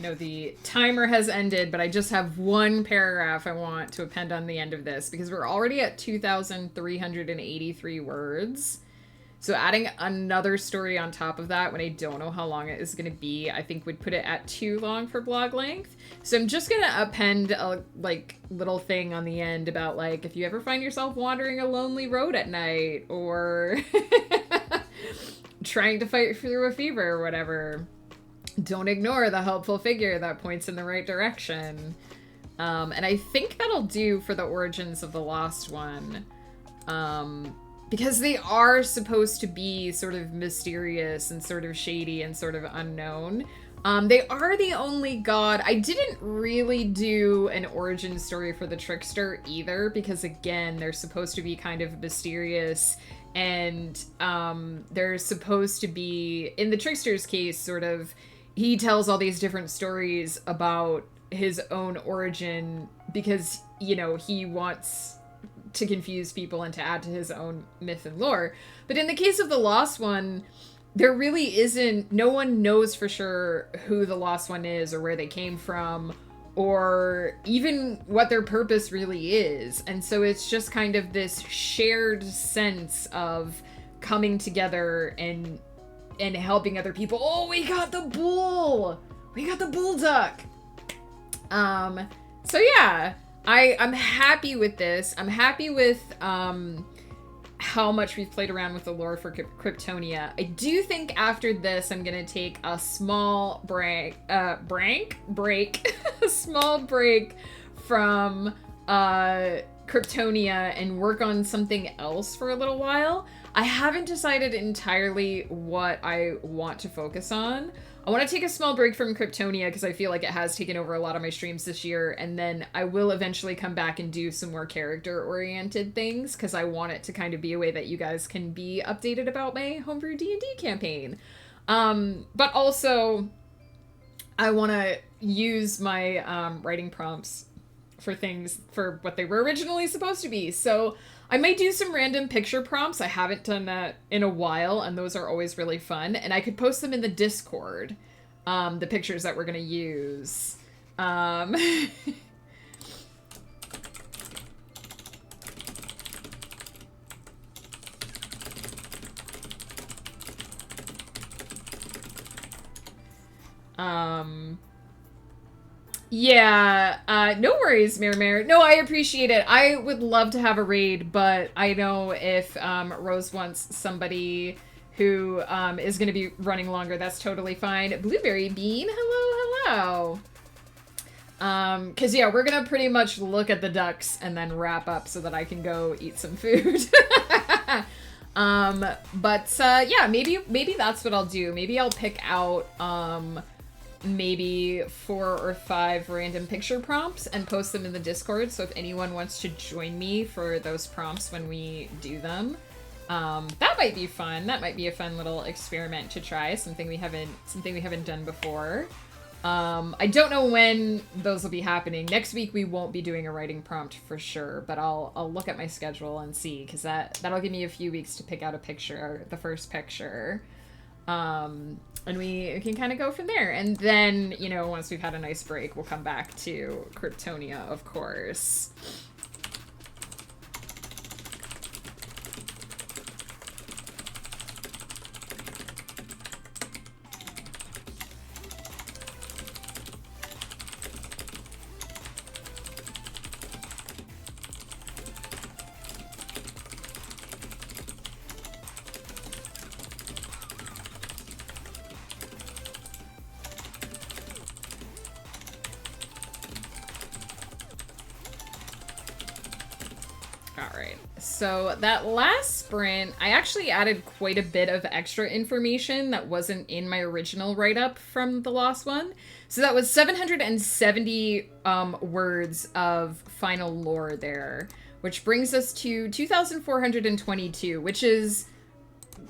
No, the timer has ended, but I just have one paragraph I want to append on the end of this because we're already at 2,383 words. So adding another story on top of that when I don't know how long it is going to be, I think would put it at too long for blog length. So I'm just going to append a like little thing on the end about like if you ever find yourself wandering a lonely road at night or trying to fight through a fever or whatever, don't ignore the helpful figure that points in the right direction. And I think that'll do for the origins of the Lost One. Because they are supposed to be sort of mysterious and sort of shady and sort of unknown. They are the only god. I didn't really do an origin story for the Trickster either, because again, they're supposed to be kind of mysterious, and they're supposed to be, in the Trickster's case, sort of, he tells all these different stories about his own origin because, you know, he wants to confuse people and to add to his own myth and lore. But in the case of the Lost One, there really isn't, no one knows for sure who the Lost One is or where they came from or even what their purpose really is. And so it's just kind of this shared sense of coming together and helping other people. Oh, we got the bull! We got the bull duck! So yeah, I'm happy with this. I'm happy with how much we've played around with the lore for Cryptonia. I do think after this, I'm gonna take a small break, a small break from Cryptonia and work on something else for a little while. I haven't decided entirely what I want to focus on. I want to take a small break from Cryptonia because I feel like it has taken over a lot of my streams this year, and then I will eventually come back and do some more character-oriented things because I want it to kind of be a way that you guys can be updated about my homebrew D&D campaign. But also, I want to use my writing prompts for things for what they were originally supposed to be. So I might do some random picture prompts. I haven't done that in a while, and those are always really fun. And I could post them in the Discord, the pictures that we're going to use. Yeah, no worries, Miramare. No, I appreciate it. I would love to have a raid, but I know if Rose wants somebody who is going to be running longer, that's totally fine. Blueberry Bean, hello, hello. Because, yeah, we're going to pretty much look at the ducks and then wrap up so that I can go eat some food. Yeah, maybe that's what I'll do. Maybe I'll pick out maybe 4 or 5 random picture prompts and post them in the Discord, so if anyone wants to join me for those prompts when we do them, that might be fun. That might be a fun little experiment to try, something we haven't done before. I don't know when those will be happening. Next week we won't be doing a writing prompt for sure, but I'll look at my schedule and see, because that'll give me a few weeks to pick out a picture, the first picture. And we can kind of go from there. And then, you know, once we've had a nice break, we'll come back to Cryptonia, of course. So that last sprint, I actually added quite a bit of extra information that wasn't in my original write-up from the Lost One. So that was 770 words of final lore there, which brings us to 2,422, which is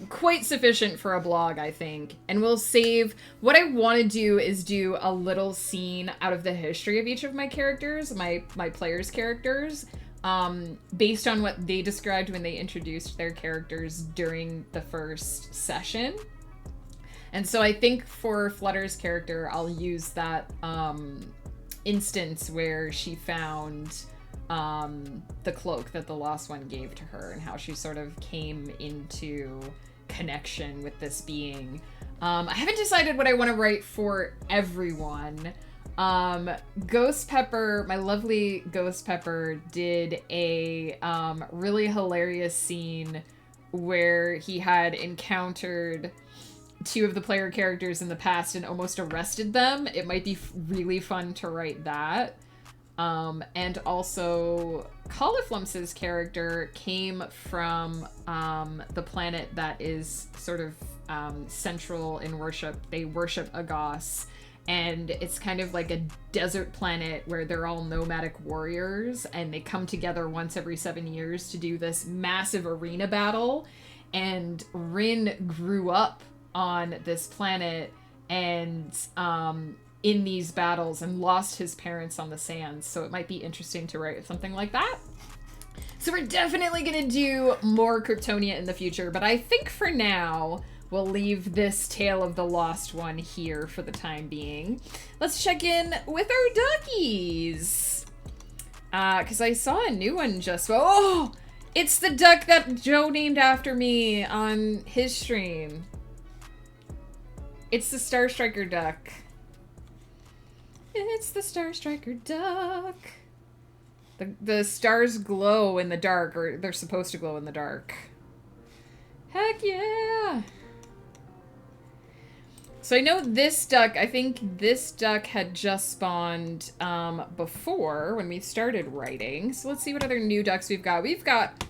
quite sufficient for a blog, I think. And we'll save... What I want to do is do a little scene out of the history of each of my characters, my players' characters, based on what they described when they introduced their characters during the first session. And so I think for Flutter's character, I'll use that instance where she found the cloak that the Lost One gave to her and how she sort of came into connection with this being. I haven't decided what I want to write for everyone. Ghost Pepper, my lovely Ghost Pepper, did a really hilarious scene where he had encountered two of the player characters in the past and almost arrested them. It might be really fun to write that. And also, Cauliflumps's character came from the planet that is sort of central in worship. They worship Agos, and it's kind of like a desert planet where they're all nomadic warriors, and they come together once every 7 years to do this massive arena battle. And Rin grew up on this planet and in these battles and lost his parents on the sands, so it might be interesting to write something like that. So we're definitely gonna do more Cryptonia in the future, but I think for now we'll leave this Tale of the Lost One here for the time being. Let's check in with our duckies. Because I saw a new one just... Oh! It's the duck that Joe named after me on his stream. It's the Star Striker duck. It's the Star Striker duck. The stars glow in the dark, or they're supposed to glow in the dark. Heck yeah! So I know this duck, I think this duck had just spawned before when we started writing. So let's see what other new ducks we've got. We've got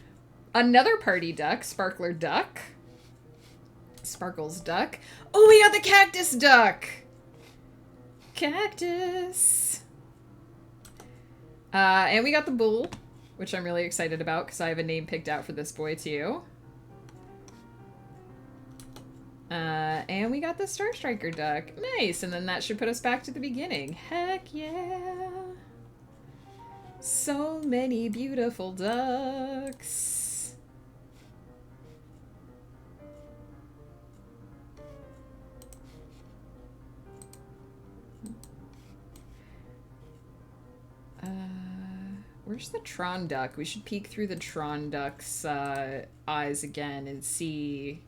another party duck, Sparkler Duck. Sparkles Duck. Oh, we got the Cactus Duck! Cactus! And we got the Bull, which I'm really excited about because I have a name picked out for this boy too. And we got the Star Striker duck. Nice, and then that should put us back to the beginning. Heck yeah! So many beautiful ducks. Where's the Tron duck? We should peek through the Tron duck's eyes again and see...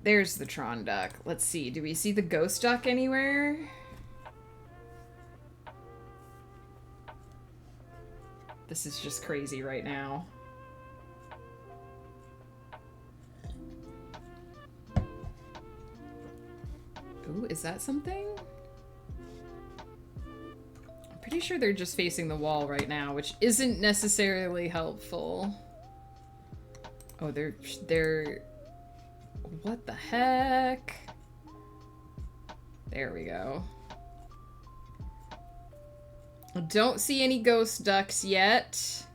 there's the Tron duck. Let's see, do we see the ghost duck anywhere? This is just crazy right now. Ooh, is that something? I'm pretty sure they're just facing the wall right now, which isn't necessarily helpful. Oh, they're... What the heck? There we go. I don't see any ghost ducks yet.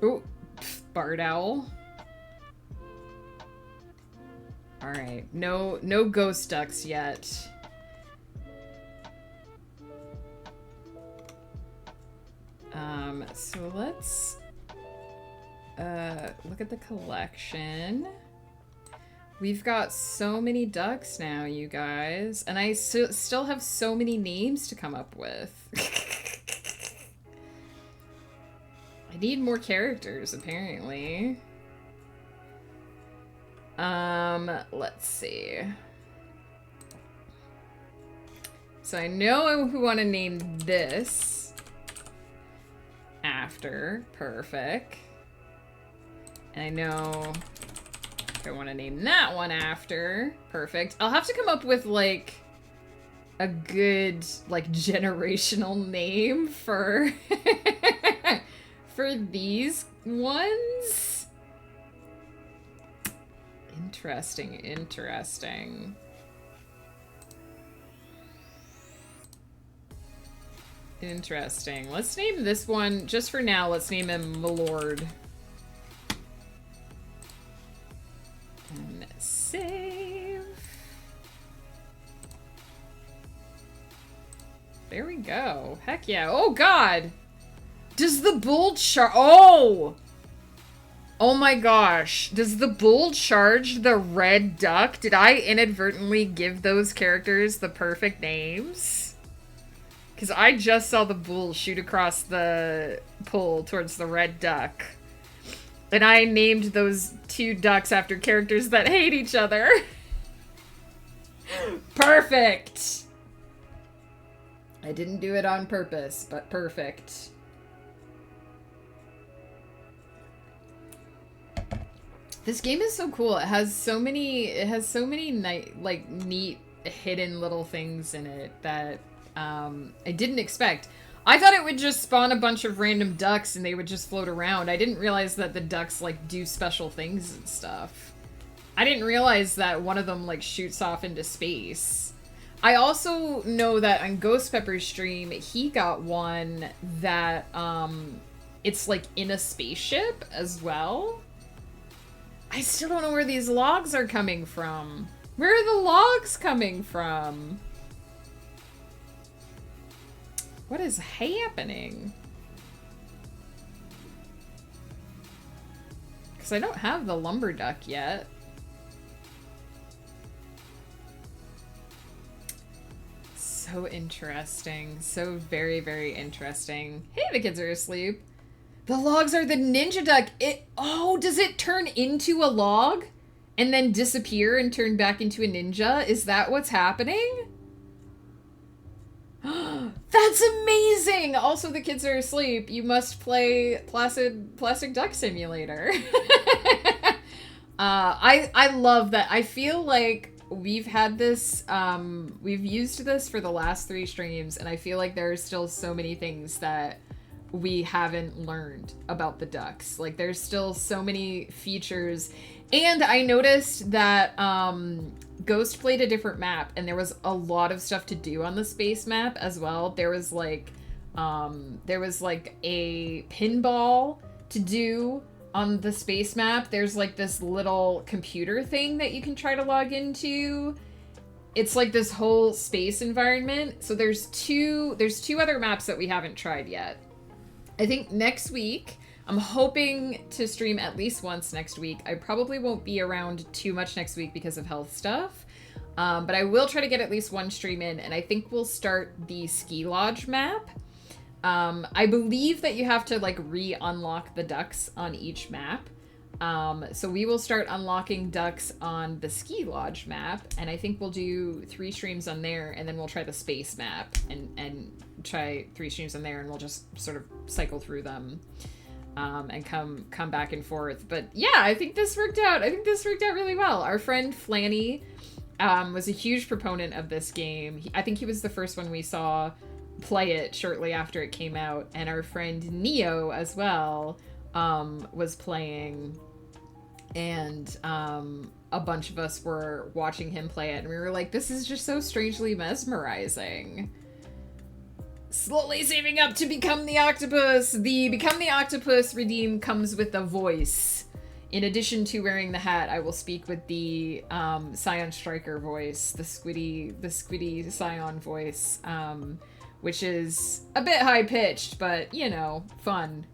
Ooh, barred owl. Alright, no ghost ducks yet. So let's look at the collection. We've got so many ducks now, you guys, and I still have so many names to come up with. I need more characters, apparently. Let's see. So I know who I want to name this after. Perfect. And I know I want to name that one after. Perfect. I'll have to come up with, like, a good, like, generational name for for these ones. Interesting, interesting. Interesting. Let's name this one, just for now, let's name him Milord. And save. There we go. Heck yeah. Oh god! Does the bull char- Oh! Oh my gosh. Does the bull charge the red duck? Did I inadvertently give those characters the perfect names? Because I just saw the bull shoot across the pool towards the red duck. And I named those two ducks after characters that hate each other. Perfect! I didn't do it on purpose, but perfect. This game is so cool. It has so many neat hidden little things in it that I didn't expect. I thought it would just spawn a bunch of random ducks and they would just float around. I didn't realize that the ducks like do special things and stuff. I didn't realize that one of them like shoots off into space. I also know that on Ghost Pepper's stream, he got one that it's like in a spaceship as well. I still don't know where these logs are coming from. Where are the logs coming from? What is happening? Because I don't have the lumber duck yet. So interesting. So very, very interesting. Hey, the kids are asleep. The logs are the ninja duck. Oh, does it turn into a log and then disappear and turn back into a ninja? Is that what's happening? That's amazing! Also, the kids are asleep. You must play Plastic Duck Simulator. I love that. I feel like we've had this, we've used this for the last 3 streams, and I feel like there are still so many things that we haven't learned about the ducks. Like, there's still so many features. And I noticed that Ghost played a different map, and there was a lot of stuff to do on the space map as well. There was like a pinball to do on the space map. There's like this little computer thing that you can try to log into. It's like this whole space environment. So there's two other maps that we haven't tried yet. I think next week, I'm hoping to stream at least once next week. I probably won't be around too much next week because of health stuff. But I will try to get at least one stream in, and I think we'll start the ski lodge map. I believe that you have to like re-unlock the ducks on each map. So we will start unlocking ducks on the ski lodge map, and I think we'll do 3 streams on there, and then we'll try the space map and try 3 streams on there, and we'll just sort of cycle through them. And come back and forth. But yeah, I think this worked out. I think this worked out really well. Our friend Flanny was a huge proponent of this game. I think he was the first one we saw play it shortly after it came out. And our friend Neo as well was playing. And a bunch of us were watching him play it. And we were like, this is just so strangely mesmerizing. Slowly saving up to become the octopus. The Become the Octopus redeem comes with a voice. In addition to wearing the hat, I will speak with the Scion Striker voice, the squiddy Scion voice, which is a bit high-pitched, but, you know, fun.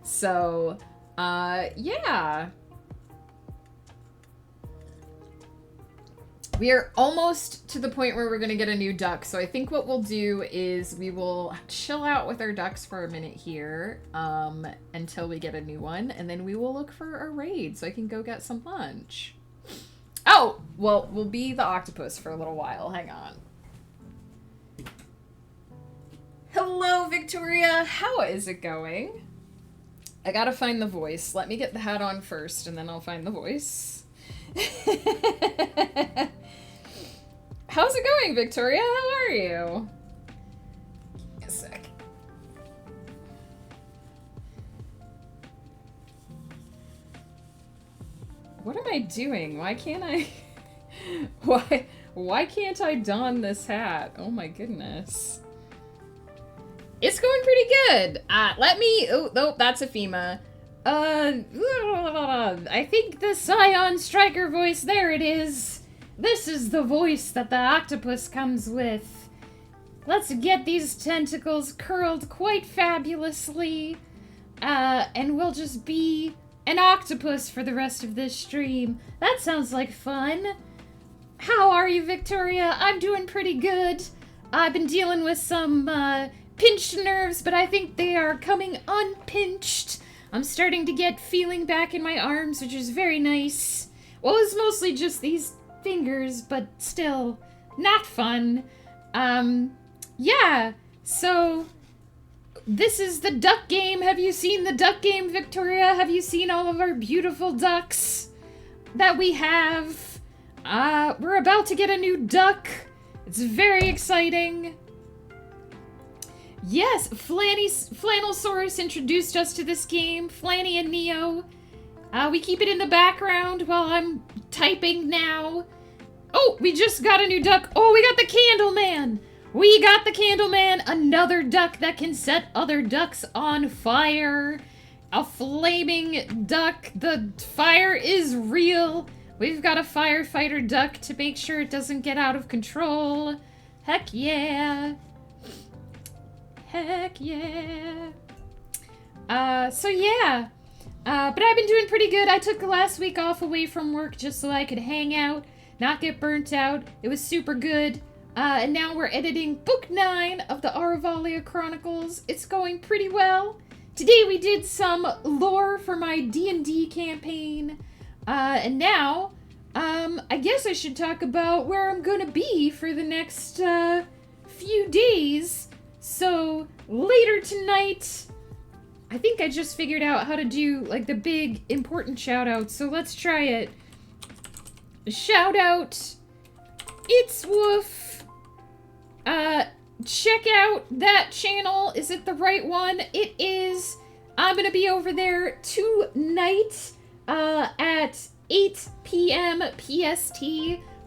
So, yeah. We are almost to the point where we're going to get a new duck, so I think what we'll do is we will chill out with our ducks for a minute here until we get a new one, and then we will look for a raid so I can go get some lunch. Oh! Well, we'll be the octopus for a little while. Hang on. Hello, Victoria! How is it going? I gotta find the voice. Let me get the hat on first, and then I'll find the voice. How's it going, Victoria? How are you? Give me a sec. What am I doing? Why can't I... Why can't I don this hat? Oh my goodness. It's going pretty good. Let me... Oh, nope, that's a FEMA. I think the Scion Striker voice, there it is. This is the voice that the octopus comes with. Let's get these tentacles curled quite fabulously. and we'll just be an octopus for the rest of this stream. That sounds like fun. How are you, Victoria? I'm doing pretty good. I've been dealing with some, pinched nerves, but I think they are coming unpinched. I'm starting to get feeling back in my arms, which is very nice. Well, it's mostly just these fingers, but still, not fun. Yeah, so this is the duck game. Have you seen the duck game, Victoria? Have you seen all of our beautiful ducks that we have? We're about to get a new duck. It's very exciting. Yes, Flannelsaurus introduced us to this game. Flanny and Neo. We keep it in the background while I'm typing now. Oh, we just got a new duck. Oh, we got the Candleman. We got the Candleman, another duck that can set other ducks on fire. A flaming duck. The fire is real. We've got a firefighter duck to make sure it doesn't get out of control. Heck yeah. Heck yeah. So yeah. But I've been doing pretty good. I took the last week off away from work just so I could hang out, not get burnt out. It was super good. And now we're editing book 9 of the Aravalia Chronicles. It's going pretty well. Today we did some lore for my D&D campaign. And now, I guess I should talk about where I'm gonna be for the next, few days. So, later tonight, I think I just figured out how to do, like, the big, important shout-outs, so let's try it. Shout-out, It's Woof. Check out that channel. Is it the right one? It is. I'm gonna be over there tonight, at 8 p.m. PST.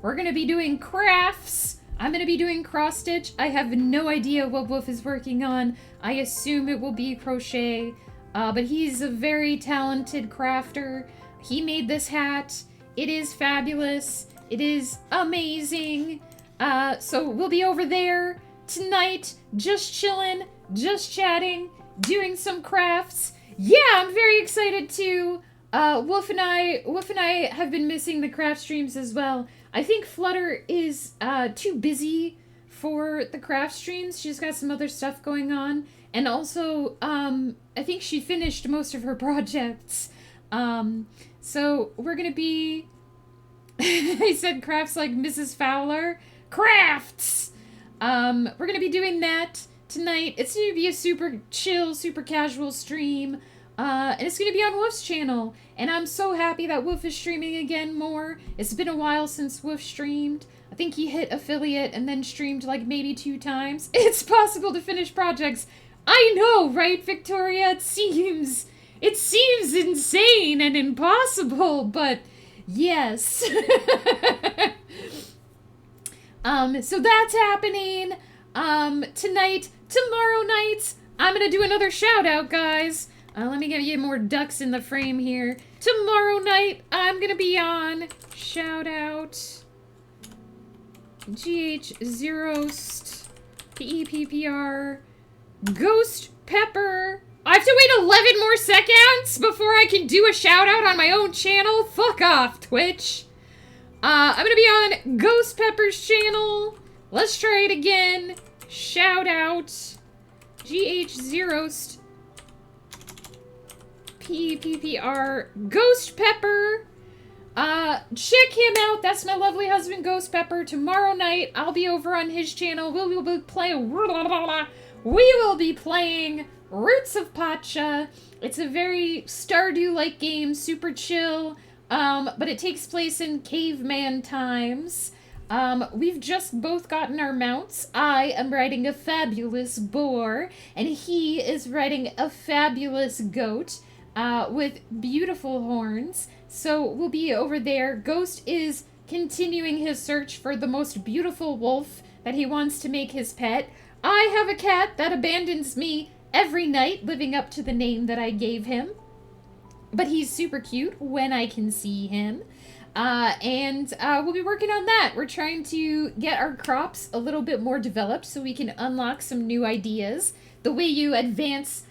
We're gonna be doing crafts. I'm gonna be doing cross-stitch. I have no idea what Wolf is working on. I assume it will be crochet, but he's a very talented crafter. He made this hat. It is fabulous. It is amazing. So we'll be over there tonight, just chilling, just chatting, doing some crafts. Yeah, I'm very excited too. Wolf and I have been missing the craft streams as well. I think Flutter is too busy for the craft streams. She's got some other stuff going on. And also, I think she finished most of her projects. So we're gonna be... I said crafts like Mrs. Fowler. Crafts! We're gonna be doing that tonight. It's gonna be a super chill, super casual stream. And it's gonna be on Wolf's channel. And I'm so happy that Wolf is streaming again more. It's been a while since Wolf streamed. I think he hit affiliate and then streamed like maybe 2 times. It's possible to finish projects. I know, right, Victoria? It seems insane and impossible, but yes. So that's happening, tonight. Tomorrow night, I'm gonna do another shout out, guys. Let me get more ducks in the frame here. Tomorrow night, I'm gonna be on shout out GH Zerost PEPPR Ghost Pepper. I have to wait 11 more seconds before I can do a shout out on my own channel? Fuck off, Twitch. I'm gonna be on Ghost Pepper's channel. Let's try it again. Shout out GH Zerost PPPR Ghost Pepper. Check him out. That's my lovely husband, Ghost Pepper. Tomorrow night, I'll be over on his channel. We will be playing Roots of Pacha. It's a very Stardew-like game, super chill. But it takes place in caveman times. We've just both gotten our mounts. I am riding a fabulous boar, and he is riding a fabulous goat, with beautiful horns. So we'll be over there. Ghost is continuing his search for the most beautiful wolf that he wants to make his pet. I have a cat that abandons me every night, living up to the name that I gave him. But he's super cute when I can see him. And we'll be working on that. We're trying to get our crops a little bit more developed so we can unlock some new ideas. The way you advance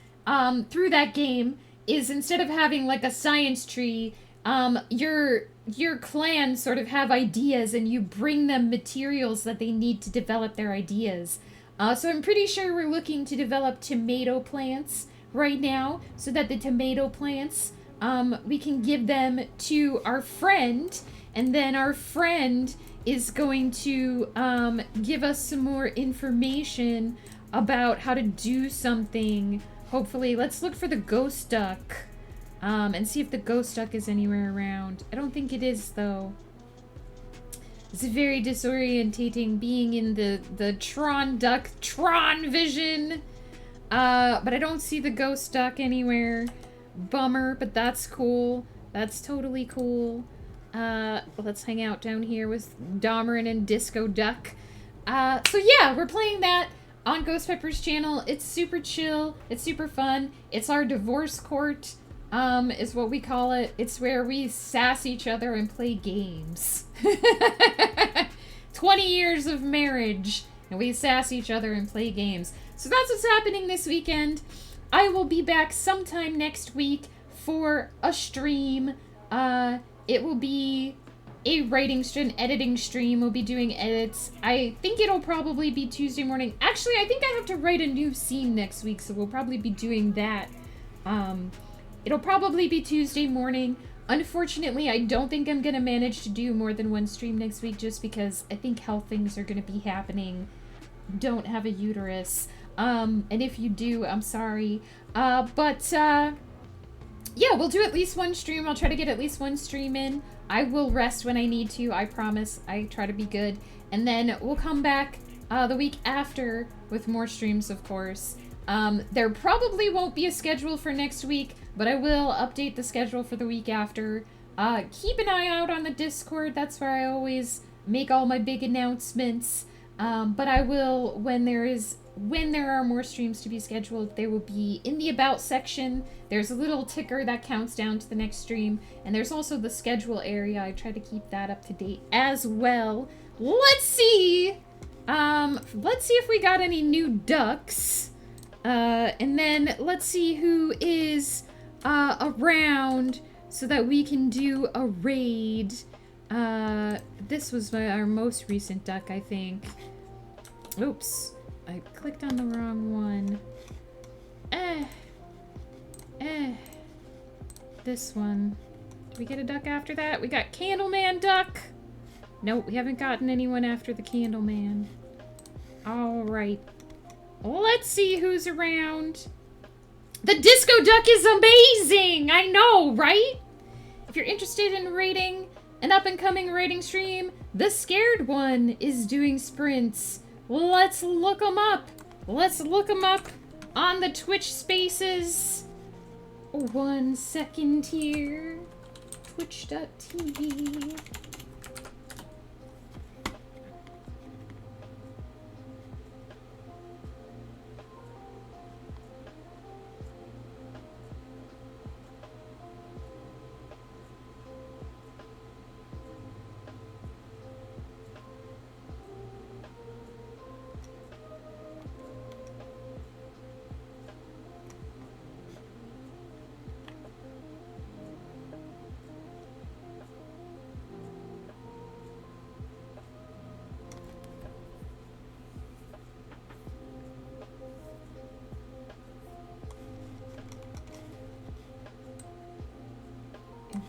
through that game is instead of having like a science tree, your clan sort of have ideas and you bring them materials that they need to develop their ideas. So I'm pretty sure we're looking to develop tomato plants right now so that the tomato plants, we can give them to our friend, and then our friend is going to give us some more information about how to do something. Hopefully, let's look for the ghost duck and see if the ghost duck is anywhere around. I don't think it is, though. It's very disorientating being in the Tron vision. But I don't see the ghost duck anywhere. Bummer, but that's cool. That's totally cool. Let's hang out down here with Dahmerin and Disco Duck. So yeah, we're playing that on Ghost Pepper's channel. It's super chill. It's super fun. It's our divorce court, is what we call it. It's where we sass each other and play games. 20 years of marriage, and we sass each other and play games. So that's what's happening this weekend. I will be back sometime next week for a stream. It will be a writing stream, editing stream. We'll be doing edits. I think it'll probably be Tuesday morning. Actually, I think I have to write a new scene next week, so we'll probably be doing that. It'll probably be Tuesday morning. Unfortunately, I don't think I'm gonna manage to do more than one stream next week just because I think health things are gonna be happening. Don't have a uterus. And if you do, I'm sorry. Yeah, we'll do at least one stream. I'll try to get at least one stream in. I will rest when I need to, I promise. I try to be good. And then we'll come back the week after with more streams, of course. There probably won't be a schedule for next week, but I will update the schedule for the week after. Keep an eye out on the Discord. That's where I always make all my big announcements. But I will, when there are more streams to be scheduled, they will be in the About section. There's a little ticker that counts down to the next stream, and there's also the schedule area. I try to keep that up to date as well. Let's see if we got any new ducks, and then let's see who is around so that we can do a raid. This was our most recent duck, I think. Oops. I clicked on the wrong one. This one. Did we get a duck after that? We got Candleman Duck. Nope, we haven't gotten anyone after the Candleman. Alright. Let's see who's around. The Disco Duck is amazing! I know, right? If you're interested in rating an up-and-coming rating stream, the Scared One is doing sprints. Let's look them up. Let's look them up on the Twitch Spaces. 1 second here. Twitch.tv.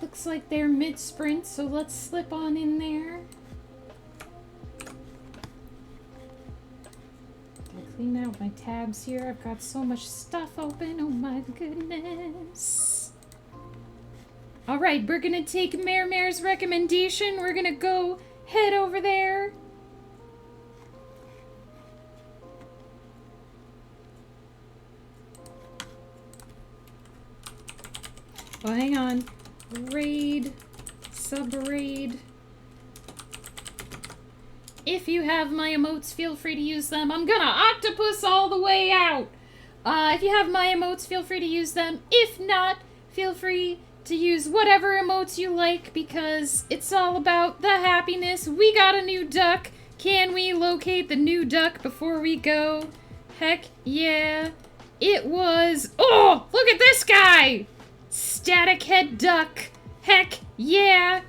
Looks like they're mid-sprint, so let's slip on in there. I'll clean out my tabs here. I've got so much stuff open. Oh my goodness. Alright, we're gonna take Mare's recommendation. We're gonna go head over there. Oh, hang on. Raid, sub-raid. If you have my emotes, feel free to use them. I'm gonna octopus all the way out. If you have my emotes, feel free to use them. If not, feel free to use whatever emotes you like because it's all about the happiness. We got a new duck. Can we locate the new duck before we go? Heck yeah. it was... Oh, look at this guy! Static head duck. Heck yeah.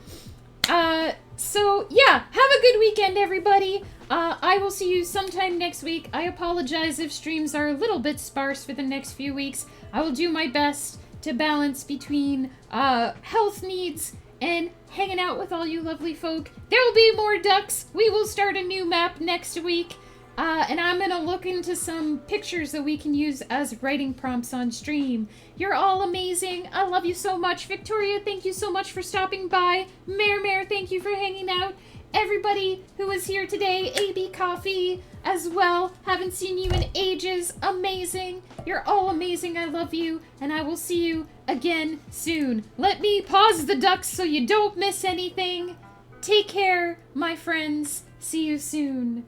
So, yeah, have a good weekend, everybody. I will see you sometime next week. I apologize if streams are a little bit sparse for the next few weeks. I will do my best to balance between health needs and hanging out with all you lovely folk. There will be more ducks. We will start a new map next week. And I'm gonna look into some pictures that we can use as writing prompts on stream. You're all amazing. I love you so much. Victoria, thank you so much for stopping by. Mare, thank you for hanging out. Everybody who was here today, AB Coffee as well. Haven't seen you in ages. Amazing. You're all amazing. I love you. And I will see you again soon. Let me pause the ducks so you don't miss anything. Take care, my friends. See you soon.